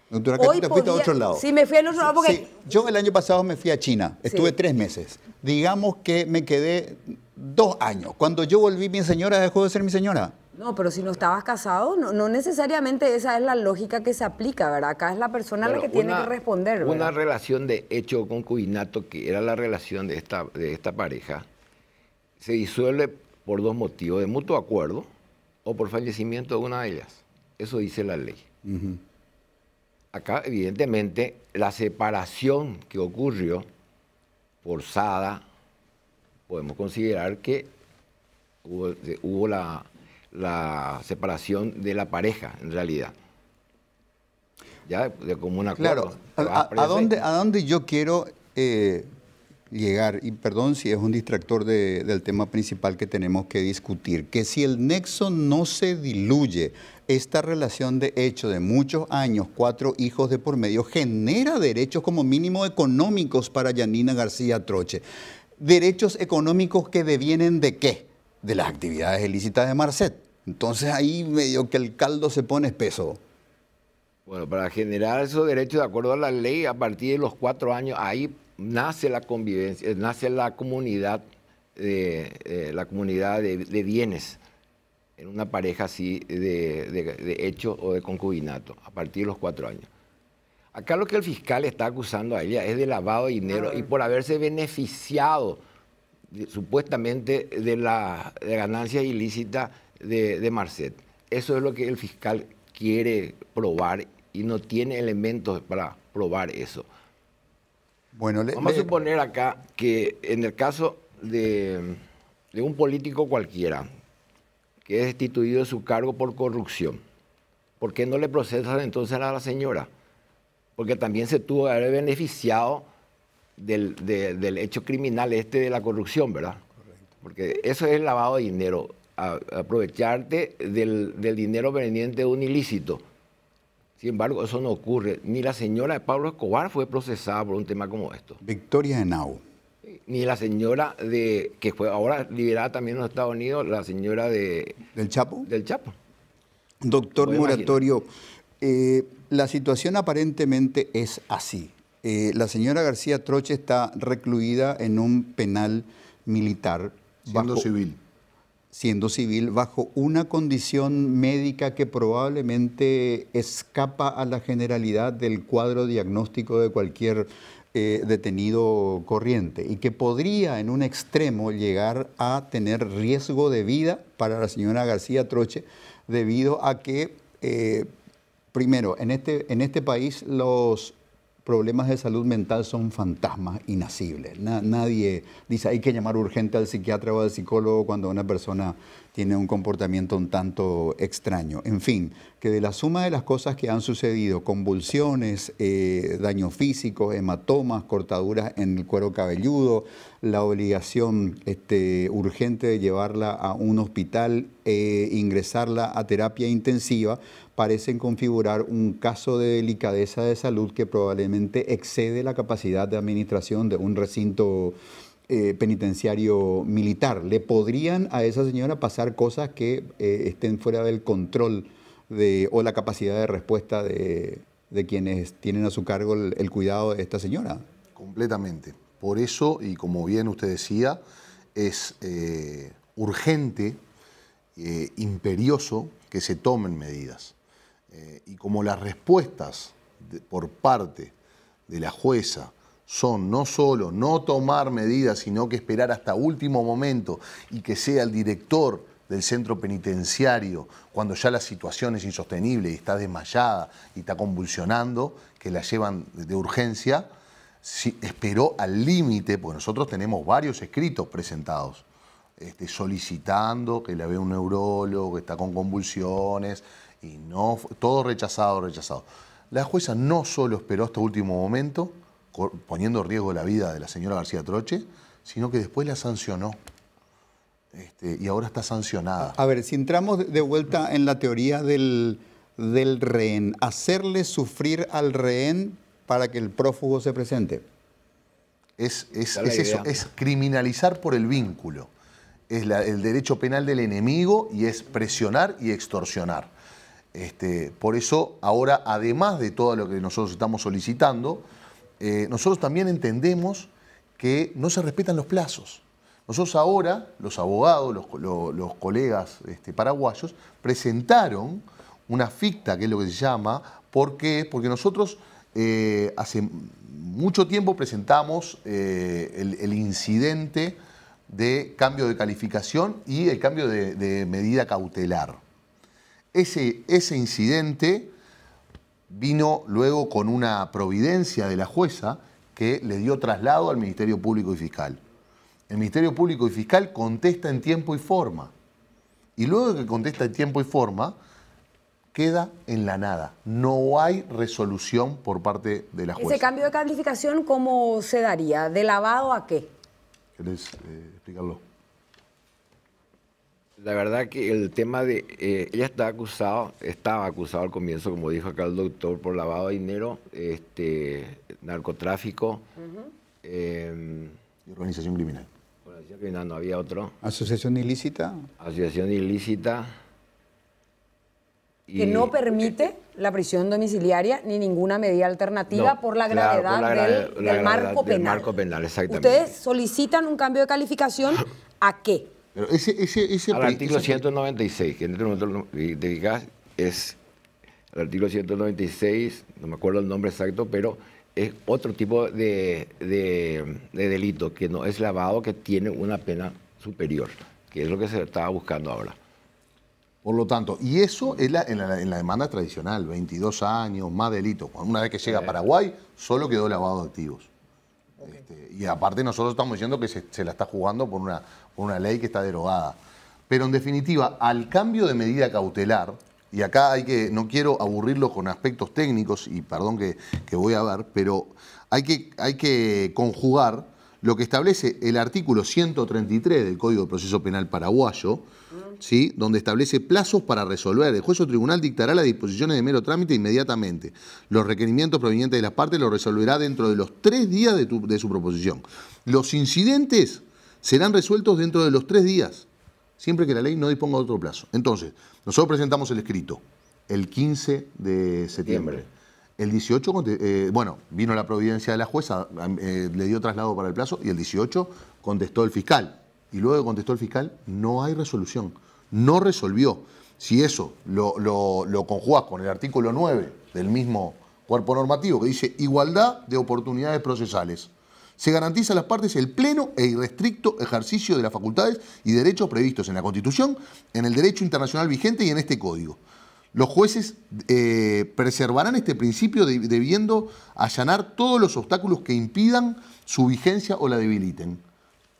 Doctora Katia, te fuiste a otro lado. Sí, me fui a otro lado porque... Sí, yo el año pasado me fui a China, estuve 3 meses. Digamos que me quedé 2 años. Cuando yo volví, mi señora dejó de ser mi señora. No, pero si no estabas casado, no necesariamente esa es la lógica que se aplica, ¿verdad? Acá es la persona la que tiene que responder, ¿verdad? Una relación de hecho o concubinato, que era la relación de esta pareja, se disuelve por 2 motivos: de mutuo acuerdo o por fallecimiento de una de ellas. Eso dice la ley. Acá, evidentemente, la separación que ocurrió, forzada, podemos considerar que hubo la separación de la pareja, en realidad. Ya de común acuerdo. Claro, ¿a dónde yo quiero llegar? Y perdón si es un distractor del tema principal que tenemos que discutir, que si el nexo no se diluye, esta relación de hecho de muchos años, 4 hijos de por medio, genera derechos como mínimo económicos para Yanina García Troche. ¿Derechos económicos que devienen de qué? De las actividades ilícitas de Marcet. Entonces ahí medio que el caldo se pone espeso. Bueno, para generar esos derechos de acuerdo a la ley, a partir de los 4 años, ahí nace la convivencia, nace la comunidad de bienes en una pareja así de hecho o de concubinato, a partir de los 4 años. Acá lo que el fiscal está acusando a ella es de lavado de dinero y por haberse beneficiado supuestamente de la ganancia ilícita de Marcet. Eso es lo que el fiscal quiere probar y no tiene elementos para probar eso. Bueno, vamos a suponer acá que en el caso de un político cualquiera que es destituido de su cargo por corrupción, ¿por qué no le procesan entonces a la señora? Porque también se tuvo que haber beneficiado del hecho criminal de la corrupción, ¿verdad? Correcto. Porque eso es lavado de dinero, aprovecharte del dinero proveniente de un ilícito. Sin embargo, eso no ocurre. Ni la señora de Pablo Escobar fue procesada por un tema como esto. Victoria Henao. Ni la señora que fue ahora liberada también en los Estados Unidos, la señora ¿Del Chapo? Del Chapo. Doctor Moratorio, la situación aparentemente es así. La señora García Troche está recluida en un penal militar. Siendo civil, bajo una condición médica que probablemente escapa a la generalidad del cuadro diagnóstico de cualquier detenido corriente y que podría en un extremo llegar a tener riesgo de vida para la señora García Troche debido a que, primero, en este país los problemas de salud mental son fantasmas inacibles. Nadie dice hay que llamar urgente al psiquiatra o al psicólogo cuando una persona tiene un comportamiento un tanto extraño. En fin, que de la suma de las cosas que han sucedido, convulsiones, daños físicos, hematomas, cortaduras en el cuero cabelludo, la obligación urgente de llevarla a un hospital, ingresarla a terapia intensiva, parecen configurar un caso de delicadeza de salud que probablemente excede la capacidad de administración de un recinto penitenciario militar. ¿Le podrían a esa señora pasar cosas que estén fuera del control o la capacidad de respuesta de quienes tienen a su cargo el cuidado de esta señora? Completamente. Por eso, y como bien usted decía, es urgente, imperioso que se tomen medidas. Y como las respuestas por parte de la jueza son no solo no tomar medidas, sino que esperar hasta último momento y que sea el director del centro penitenciario, cuando ya la situación es insostenible y está desmayada y está convulsionando, que la llevan de urgencia, esperó al límite, porque nosotros tenemos varios escritos presentados, solicitando que la vea un neurólogo, que está con convulsiones, y no, todo rechazado. La jueza no solo esperó hasta último momento, poniendo en riesgo la vida de la señora García Troche, sino que después la sancionó. Y ahora está sancionada. A ver, si entramos de vuelta en la teoría del rehén, hacerle sufrir al rehén para que el prófugo se presente. Es eso, es criminalizar por el vínculo. Es el derecho penal del enemigo y es presionar y extorsionar. Por eso, ahora, además de todo lo que nosotros estamos solicitando, nosotros también entendemos que no se respetan los plazos. Nosotros ahora, los abogados, los colegas paraguayos, presentaron una ficta, que es lo que se llama. ¿Por qué? Porque nosotros hace mucho tiempo presentamos el incidente de cambio de calificación y el cambio de medida cautelar. Ese incidente vino luego con una providencia de la jueza que le dio traslado al Ministerio Público y Fiscal. El Ministerio Público y Fiscal contesta en tiempo y forma. Y luego de que contesta en tiempo y forma, queda en la nada. No hay resolución por parte de la jueza. ¿Ese cambio de calificación cómo se daría? ¿De lavado a qué? ¿Querés explicarlo? La verdad que el tema de... ella estaba acusado al comienzo, como dijo acá el doctor, por lavado de dinero, narcotráfico. Y organización criminal. Organización criminal, no había otro. ¿Asociación ilícita? Asociación ilícita. Que no permite la prisión domiciliaria ni ninguna medida alternativa No, por la claro, gravedad por la del gravedad marco del penal. marco penal, exactamente. Ustedes solicitan un cambio de calificación ¿a qué? Pero Al artículo 196, que en este momento es el artículo 196, no me acuerdo el nombre exacto, pero es otro tipo de delito, que no es lavado, que tiene una pena superior, que es lo que se estaba buscando ahora. Por lo tanto, y eso es en la demanda tradicional, 22 años, más delito. Una vez que llega a Paraguay, solo quedó lavado de activos. Y aparte nosotros estamos diciendo que se la está jugando por una ley que está derogada. Pero en definitiva, al cambio de medida cautelar, y acá no quiero aburrirlo con aspectos técnicos, y perdón que voy a ver, pero hay que conjugar lo que establece el artículo 133 del Código de Proceso Penal paraguayo, ¿sí?, donde establece plazos para resolver. El juez o tribunal dictará las disposiciones de mero trámite inmediatamente. Los requerimientos provenientes de las partes los resolverá dentro de los 3 días de su proposición. Los incidentes serán resueltos dentro de los 3 días, siempre que la ley no disponga de otro plazo. Entonces, nosotros presentamos el escrito el 15 de septiembre. El 18, vino la providencia de la jueza, le dio traslado para el plazo, y el 18 contestó el fiscal. Y luego que contestó el fiscal, no hay resolución. No resolvió. Si eso lo conjugas con el artículo 9 del mismo cuerpo normativo, que dice igualdad de oportunidades procesales, se garantiza a las partes el pleno e irrestricto ejercicio de las facultades y derechos previstos en la Constitución, en el derecho internacional vigente y en este Código. Los jueces preservarán este principio debiendo allanar todos los obstáculos que impidan su vigencia o la debiliten.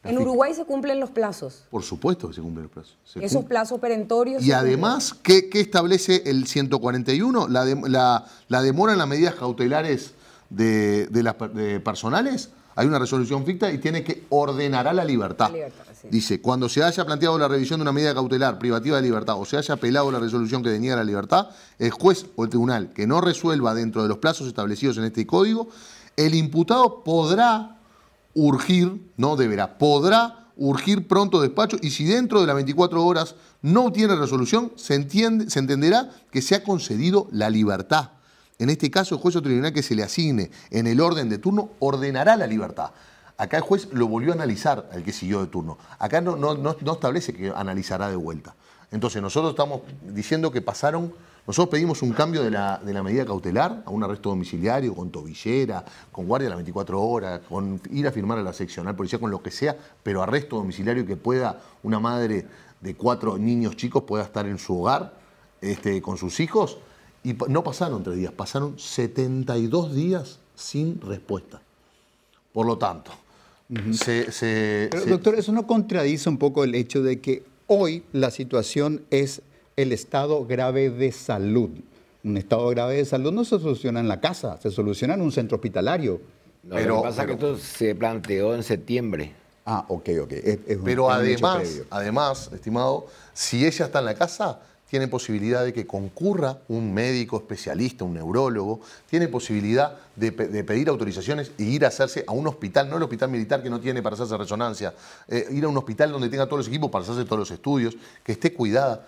En Uruguay se cumplen los plazos. Por supuesto que se cumplen los plazos. Esos plazos perentorios. Y además, ¿qué establece el 141? La demora en las medidas cautelares de las personales. Hay una resolución ficta y tiene que ordenará la libertad. Sí. Dice, cuando se haya planteado la revisión de una medida cautelar privativa de libertad o se haya apelado la resolución que deniega la libertad, el juez o el tribunal que no resuelva dentro de los plazos establecidos en este código, el imputado podrá urgir, no deberá, podrá urgir pronto despacho, y si dentro de las 24 horas no obtiene resolución, se entenderá que se ha concedido la libertad. En este caso, el juez o tribunal que se le asigne en el orden de turno ordenará la libertad. Acá el juez lo volvió a analizar al que siguió de turno. Acá no establece que analizará de vuelta. Entonces nosotros estamos diciendo que nosotros pedimos un cambio de la medida cautelar a un arresto domiciliario, con tobillera, con guardia a las 24 horas, con ir a firmar a la seccional policía, con lo que sea, pero arresto domiciliario, que pueda una madre de 4 niños chicos pueda estar en su hogar con sus hijos. Y no pasaron 3 días, pasaron 72 días sin respuesta. Por lo tanto, Pero, doctor, ¿eso no contradice un poco el hecho de que hoy la situación es el estado grave de salud? Un estado grave de salud no se soluciona en la casa, se soluciona en un centro hospitalario. No, lo que pasa es que esto se planteó en septiembre. Ah, ok. Pero es un hecho además, previo. además, estimado, si ella está en la casa, tiene posibilidad de que concurra un médico especialista, un neurólogo, tiene posibilidad de pedir autorizaciones e ir a hacerse a un hospital, no el hospital militar que no tiene para hacerse resonancia, ir a un hospital donde tenga todos los equipos para hacerse todos los estudios, que esté cuidada,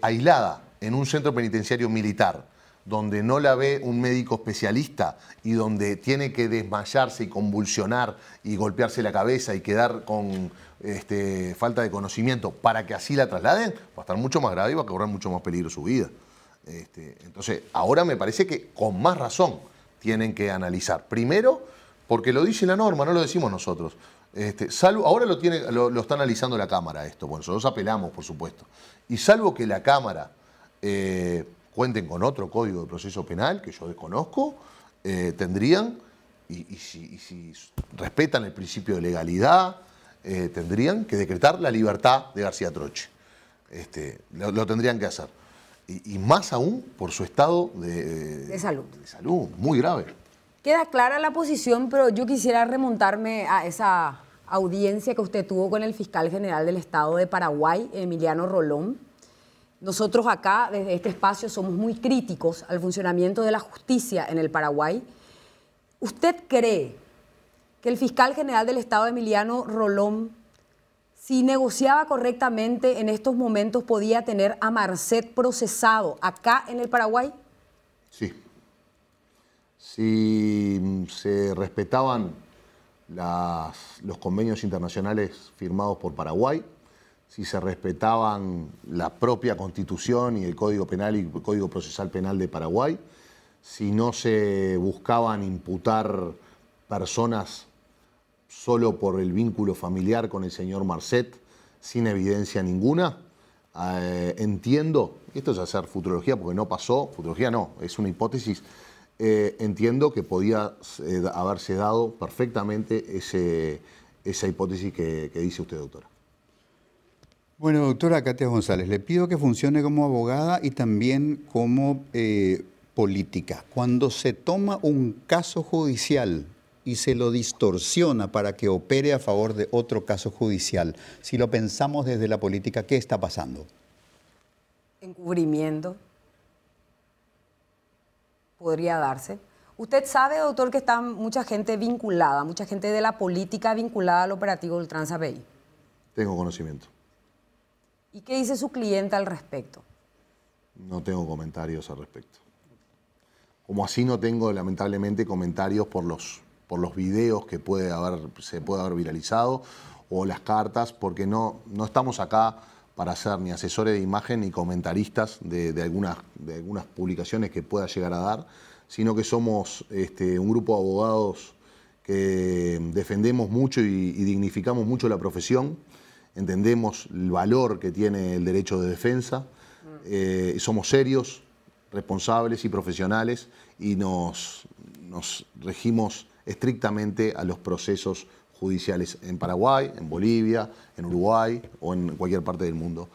aislada en un centro penitenciario militar, donde no la ve un médico especialista y donde tiene que desmayarse y convulsionar y golpearse la cabeza y quedar con falta de conocimiento para que así la trasladen, va a estar mucho más grave y va a correr mucho más peligro su vida. Entonces, ahora me parece que con más razón tienen que analizar. Primero, porque lo dice la norma, no lo decimos nosotros. Ahora lo está analizando la Cámara esto, bueno, nosotros apelamos, por supuesto. Y salvo que la Cámara cuenten con otro código de proceso penal que yo desconozco, tendrían, y si respetan el principio de legalidad, tendrían que decretar la libertad de García Troche. Lo tendrían que hacer. Y más aún por su estado de salud. De salud, muy grave. Queda clara la posición, pero yo quisiera remontarme a esa audiencia que usted tuvo con el fiscal general del Estado de Paraguay, Emiliano Rolón. Nosotros acá, desde este espacio, somos muy críticos al funcionamiento de la justicia en el Paraguay. ¿Usted cree que el fiscal general del Estado, Emiliano Rolón, si negociaba correctamente en estos momentos, podía tener a Marcet procesado acá en el Paraguay? Sí. Si se respetaban los convenios internacionales firmados por Paraguay, si se respetaban la propia Constitución y el Código Penal y el Código Procesal Penal de Paraguay, si no se buscaban imputar personas solo por el vínculo familiar con el señor Marcet, sin evidencia ninguna, entiendo, esto es hacer futurología porque no pasó, futurología no, es una hipótesis, entiendo que podía haberse dado perfectamente esa hipótesis que dice usted, doctora. Bueno, doctora Katia González, le pido que funcione como abogada y también como política. Cuando se toma un caso judicial y se lo distorsiona para que opere a favor de otro caso judicial, si lo pensamos desde la política, ¿qué está pasando? Encubrimiento. Podría darse. Usted sabe, doctor, que está mucha gente vinculada, mucha gente de la política vinculada al operativo Ultranza BI. Tengo conocimiento. ¿Y qué dice su cliente al respecto? No tengo comentarios al respecto. Como así no tengo, lamentablemente, comentarios por los videos que se puede haber viralizado o las cartas, porque no estamos acá para ser ni asesores de imagen ni comentaristas de algunas publicaciones que pueda llegar a dar, sino que somos un grupo de abogados que defendemos mucho y dignificamos mucho la profesión, entendemos el valor que tiene el derecho de defensa, somos serios, responsables y profesionales y nos regimos estrictamente a los procesos judiciales en Paraguay, en Bolivia, en Uruguay o en cualquier parte del mundo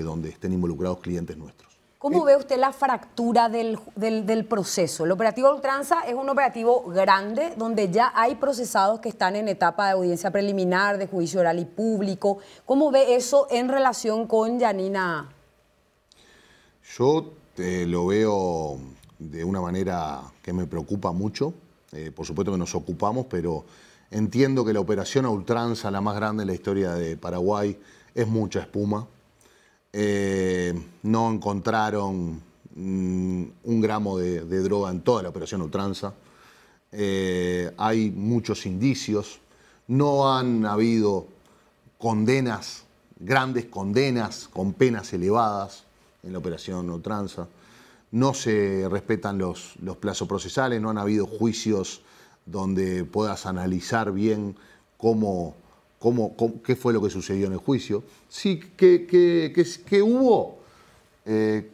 donde estén involucrados clientes nuestros. ¿Cómo ve usted la fractura del proceso? El operativo Ultranza es un operativo grande donde ya hay procesados que están en etapa de audiencia preliminar, de juicio oral y público. ¿Cómo ve eso en relación con Yanina? Yo lo veo de una manera que me preocupa mucho. Por supuesto que nos ocupamos, pero entiendo que la operación a ultranza, la más grande en la historia de Paraguay, es mucha espuma. No encontraron un gramo de droga en toda la operación a ultranza. Hay muchos indicios. No han habido condenas, grandes condenas con penas elevadas en la operación a ultranza. No se respetan los plazos procesales, no han habido juicios donde puedas analizar bien qué fue lo que sucedió en el juicio. Sí que hubo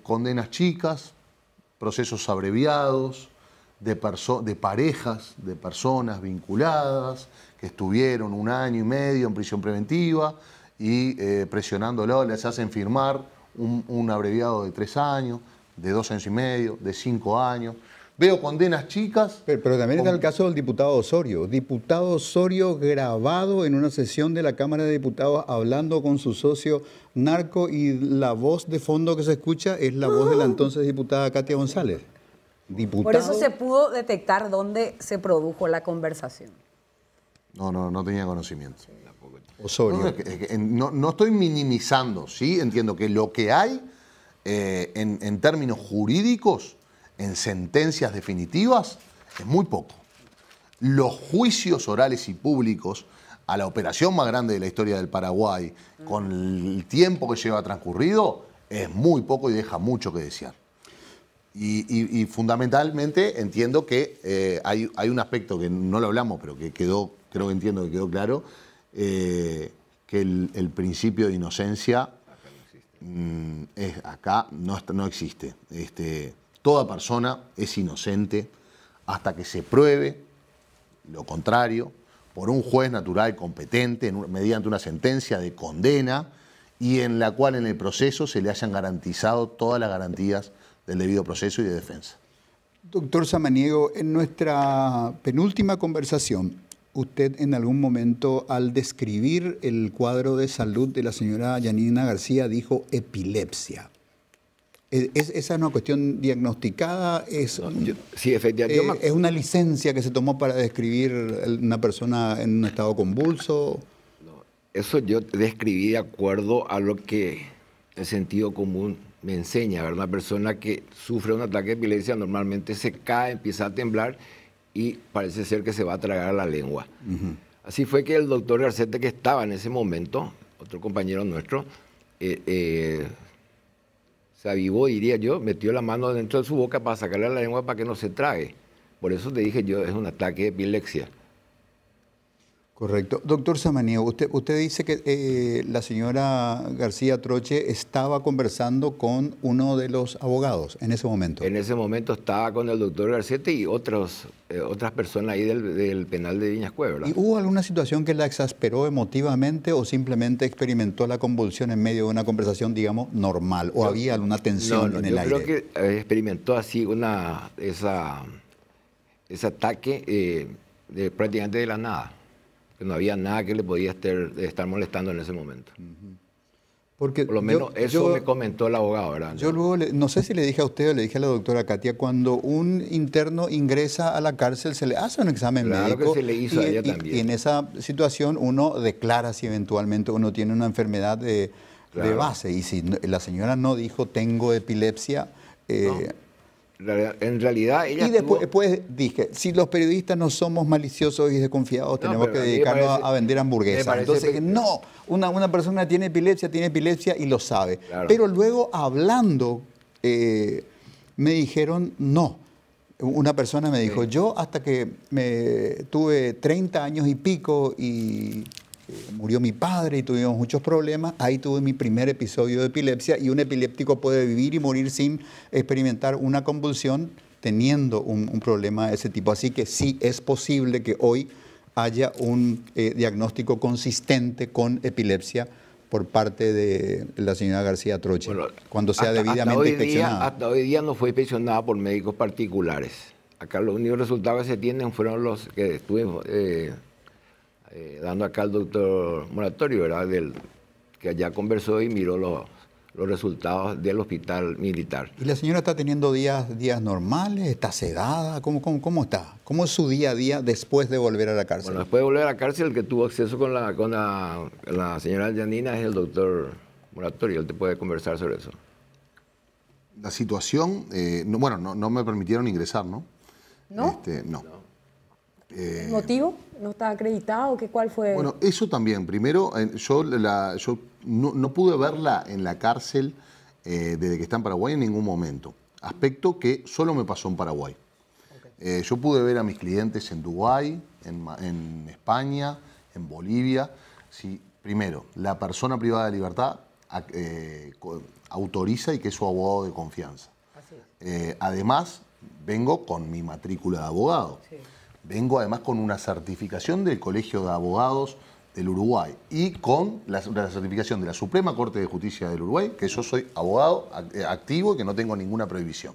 condenas chicas, procesos abreviados, de parejas, de personas vinculadas, que estuvieron 1 año y medio en prisión preventiva y presionándolo les hacen firmar un abreviado de 3 años, de 2 años y medio, de 5 años. Veo condenas chicas. Pero también está el caso del diputado Osorio. Diputado Osorio grabado en una sesión de la Cámara de Diputados hablando con su socio narco y la voz de fondo que se escucha es la voz de la entonces diputada Katia González. Diputado. Por eso se pudo detectar dónde se produjo la conversación. No tenía conocimiento. Osorio. No estoy minimizando, ¿sí? Entiendo que lo que hay en términos jurídicos, en sentencias definitivas, es muy poco. Los juicios orales y públicos a la operación más grande de la historia del Paraguay, con el tiempo que lleva transcurrido, es muy poco y deja mucho que desear. Y fundamentalmente entiendo que hay un aspecto que no lo hablamos, pero que creo que entiendo que quedó claro, que el principio de inocencia acá no existe. Toda persona es inocente hasta que se pruebe lo contrario por un juez natural competente mediante una sentencia de condena y en la cual en el proceso se le hayan garantizado todas las garantías del debido proceso y de defensa. Doctor Samaniego, en nuestra penúltima conversación, usted en algún momento al describir el cuadro de salud de la señora Yanina García dijo epilepsia. ¿Esa es una cuestión diagnosticada? Sí, efectivamente. ¿Es una licencia que se tomó para describir una persona en un estado convulso? Eso yo describí de acuerdo a lo que el sentido común me enseña. ¿Verdad? Una persona que sufre un ataque de epilepsia normalmente se cae, empieza a temblar y parece ser que se va a tragar la lengua. Así fue que el doctor Garcete, que estaba en ese momento, otro compañero nuestro, se avivó, diría yo, metió la mano dentro de su boca para sacarle la lengua para que no se trague. Por eso te dije yo, es un ataque de epilepsia. Correcto. Doctor Samaniego, usted dice que la señora García Troche estaba conversando con uno de los abogados en ese momento. En ese momento estaba con el doctor Garcete y otras personas ahí del penal de Viñas Cuevas, ¿verdad? ¿Y hubo alguna situación que la exasperó emotivamente o simplemente experimentó la convulsión en medio de una conversación, digamos, normal? ¿O había alguna tensión en el aire? Yo creo que experimentó así ese ataque prácticamente de la nada. Que no había nada que le podía estar molestando en ese momento. Porque por lo menos eso me comentó el abogado, ¿verdad? Yo luego, no sé si le dije a usted o le dije a la doctora Katia, cuando un interno ingresa a la cárcel se le hace un examen médico. Claro que se le hizo a ella también. Y en esa situación uno declara si eventualmente uno tiene una enfermedad de base. Y si la señora no dijo tengo epilepsia... En realidad ella... Y después dije, si los periodistas no somos maliciosos y desconfiados, tenemos que dedicarnos a vender hamburguesas. Entonces, no, una persona tiene epilepsia y lo sabe. Claro. Pero luego hablando, me dijeron no. Una persona me dijo, yo hasta que tuve 30 años y pico y... murió mi padre y tuvimos muchos problemas, ahí tuve mi primer episodio de epilepsia y un epiléptico puede vivir y morir sin experimentar una convulsión teniendo un problema de ese tipo. Así que sí es posible que hoy haya un diagnóstico consistente con epilepsia por parte de la señora García Troche, cuando sea debidamente inspeccionada. Hasta hoy día no fue inspeccionada por médicos particulares. Acá los únicos resultados que se tienen fueron los que estuvimos... dando acá al doctor Moratorio, ¿verdad? Que allá conversó y miró los resultados del hospital militar. ¿Y la señora está teniendo días normales? ¿Está sedada? ¿Cómo está? ¿Cómo es su día a día después de volver a la cárcel? Bueno, después de volver a la cárcel, el que tuvo acceso con la señora Yanina es el doctor Moratorio. Él te puede conversar sobre eso. La situación, no me permitieron ingresar, ¿no? ¿No? No. ¿El motivo? ¿No está acreditado? ¿Cuál fue? Bueno, eso también. Primero, yo no pude verla en la cárcel desde que está en Paraguay en ningún momento. Aspecto que solo me pasó en Paraguay. Okay. Yo pude ver a mis clientes en Dubái, en España, en Bolivia. Si, primero, la persona privada de libertad autoriza y que es su abogado de confianza. Así es. Además, vengo con mi matrícula de abogado. Sí. Vengo además con una certificación del Colegio de Abogados del Uruguay y con la certificación de la Suprema Corte de Justicia del Uruguay, que yo soy abogado activo y que no tengo ninguna prohibición.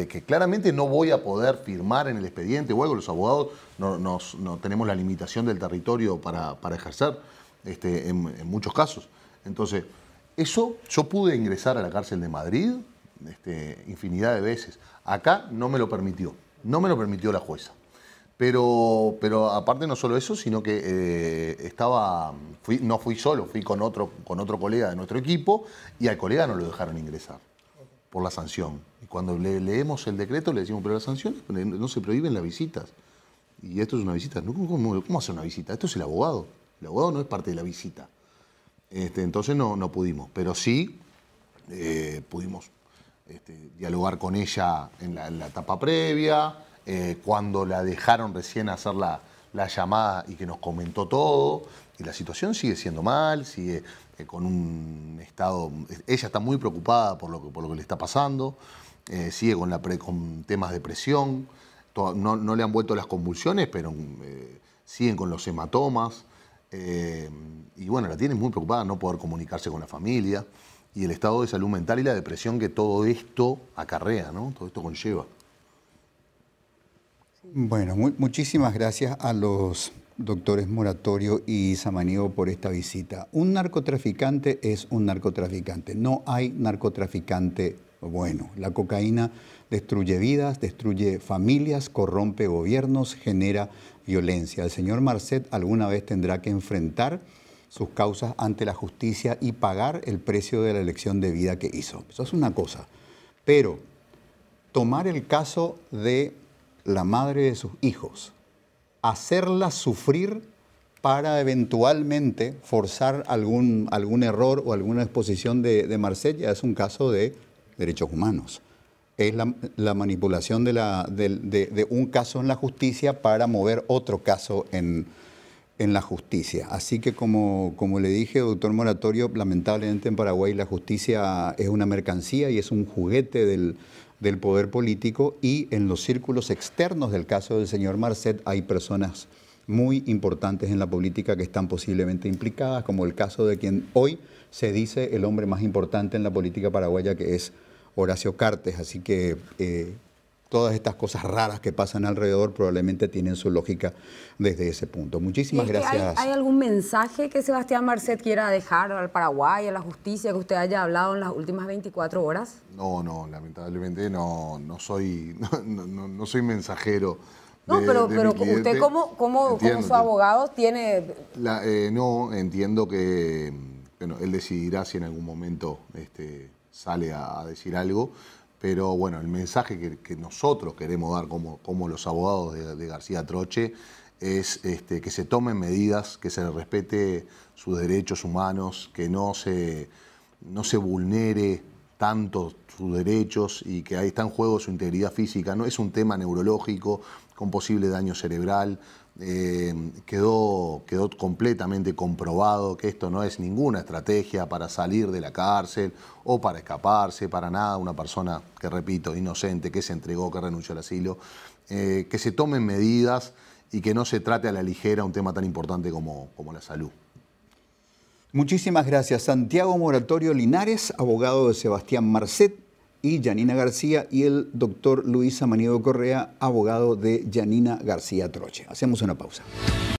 que claramente no voy a poder firmar en el expediente o algo. Los abogados no tenemos la limitación del territorio para ejercer en muchos casos. Entonces, eso yo pude ingresar a la cárcel de Madrid infinidad de veces. Acá no me lo permitió la jueza. Pero aparte no solo eso, sino que no fui solo, fui con otro colega de nuestro equipo y al colega no lo dejaron ingresar por la sanción. Y cuando leemos el decreto le decimos, pero las sanciones no se prohíben las visitas. Y esto es una visita. ¿Cómo hacer una visita? Esto es el abogado. El abogado no es parte de la visita. Entonces no pudimos, pero sí pudimos dialogar con ella en la etapa previa, cuando la dejaron recién hacer la llamada y que nos comentó todo, y la situación sigue siendo mal, sigue con un estado... Ella está muy preocupada por lo que le está pasando, sigue con temas de presión, no le han vuelto las convulsiones, pero siguen con los hematomas, y bueno, la tiene muy preocupada no poder comunicarse con la familia, y el estado de salud mental y la depresión que todo esto acarrea, ¿no? Todo esto conlleva. Bueno, muchísimas gracias a los doctores Moratorio y Samaniego por esta visita. Un narcotraficante es un narcotraficante. No hay narcotraficante bueno. La cocaína destruye vidas, destruye familias, corrompe gobiernos, genera violencia. El señor Marcet alguna vez tendrá que enfrentar sus causas ante la justicia y pagar el precio de la elección de vida que hizo. Eso es una cosa. Pero tomar el caso de la madre de sus hijos, hacerla sufrir para eventualmente forzar algún error o alguna exposición de Marcet, ya es un caso de derechos humanos. Es la manipulación de un caso en la justicia para mover otro caso en la justicia. Así que como le dije, doctor Moratorio, lamentablemente en Paraguay la justicia es una mercancía y es un juguete del poder político, y en los círculos externos del caso del señor Marcet hay personas muy importantes en la política que están posiblemente implicadas, como el caso de quien hoy se dice el hombre más importante en la política paraguaya, que es Horacio Cartes. Así que todas estas cosas raras que pasan alrededor probablemente tienen su lógica desde ese punto. Muchísimas gracias. ¿Hay algún mensaje que Sebastián Marcet quiera dejar al Paraguay, a la justicia, que usted haya hablado en las últimas 24 horas? No, lamentablemente no soy mensajero. Pero usted como su abogado tiene... No, entiendo que bueno, él decidirá si en algún momento sale a decir algo. Pero bueno, el mensaje que nosotros queremos dar como los abogados de García Troche es que se tomen medidas, que se respete sus derechos humanos, que no se vulnere tanto sus derechos, y que ahí está en juego su integridad física. No es un tema neurológico con posible daño cerebral. Quedó completamente comprobado que esto no es ninguna estrategia para salir de la cárcel o para escaparse, para nada. Una persona que, repito, inocente, que se entregó, que renunció al asilo, que se tomen medidas y que no se trate a la ligera un tema tan importante como la salud. Muchísimas gracias. Santiago Moratorio Linares, abogado de Sebastián Marcet y Yanina García, y el doctor Luis Samaniego Correa, abogado de Yanina García Troche. Hacemos una pausa.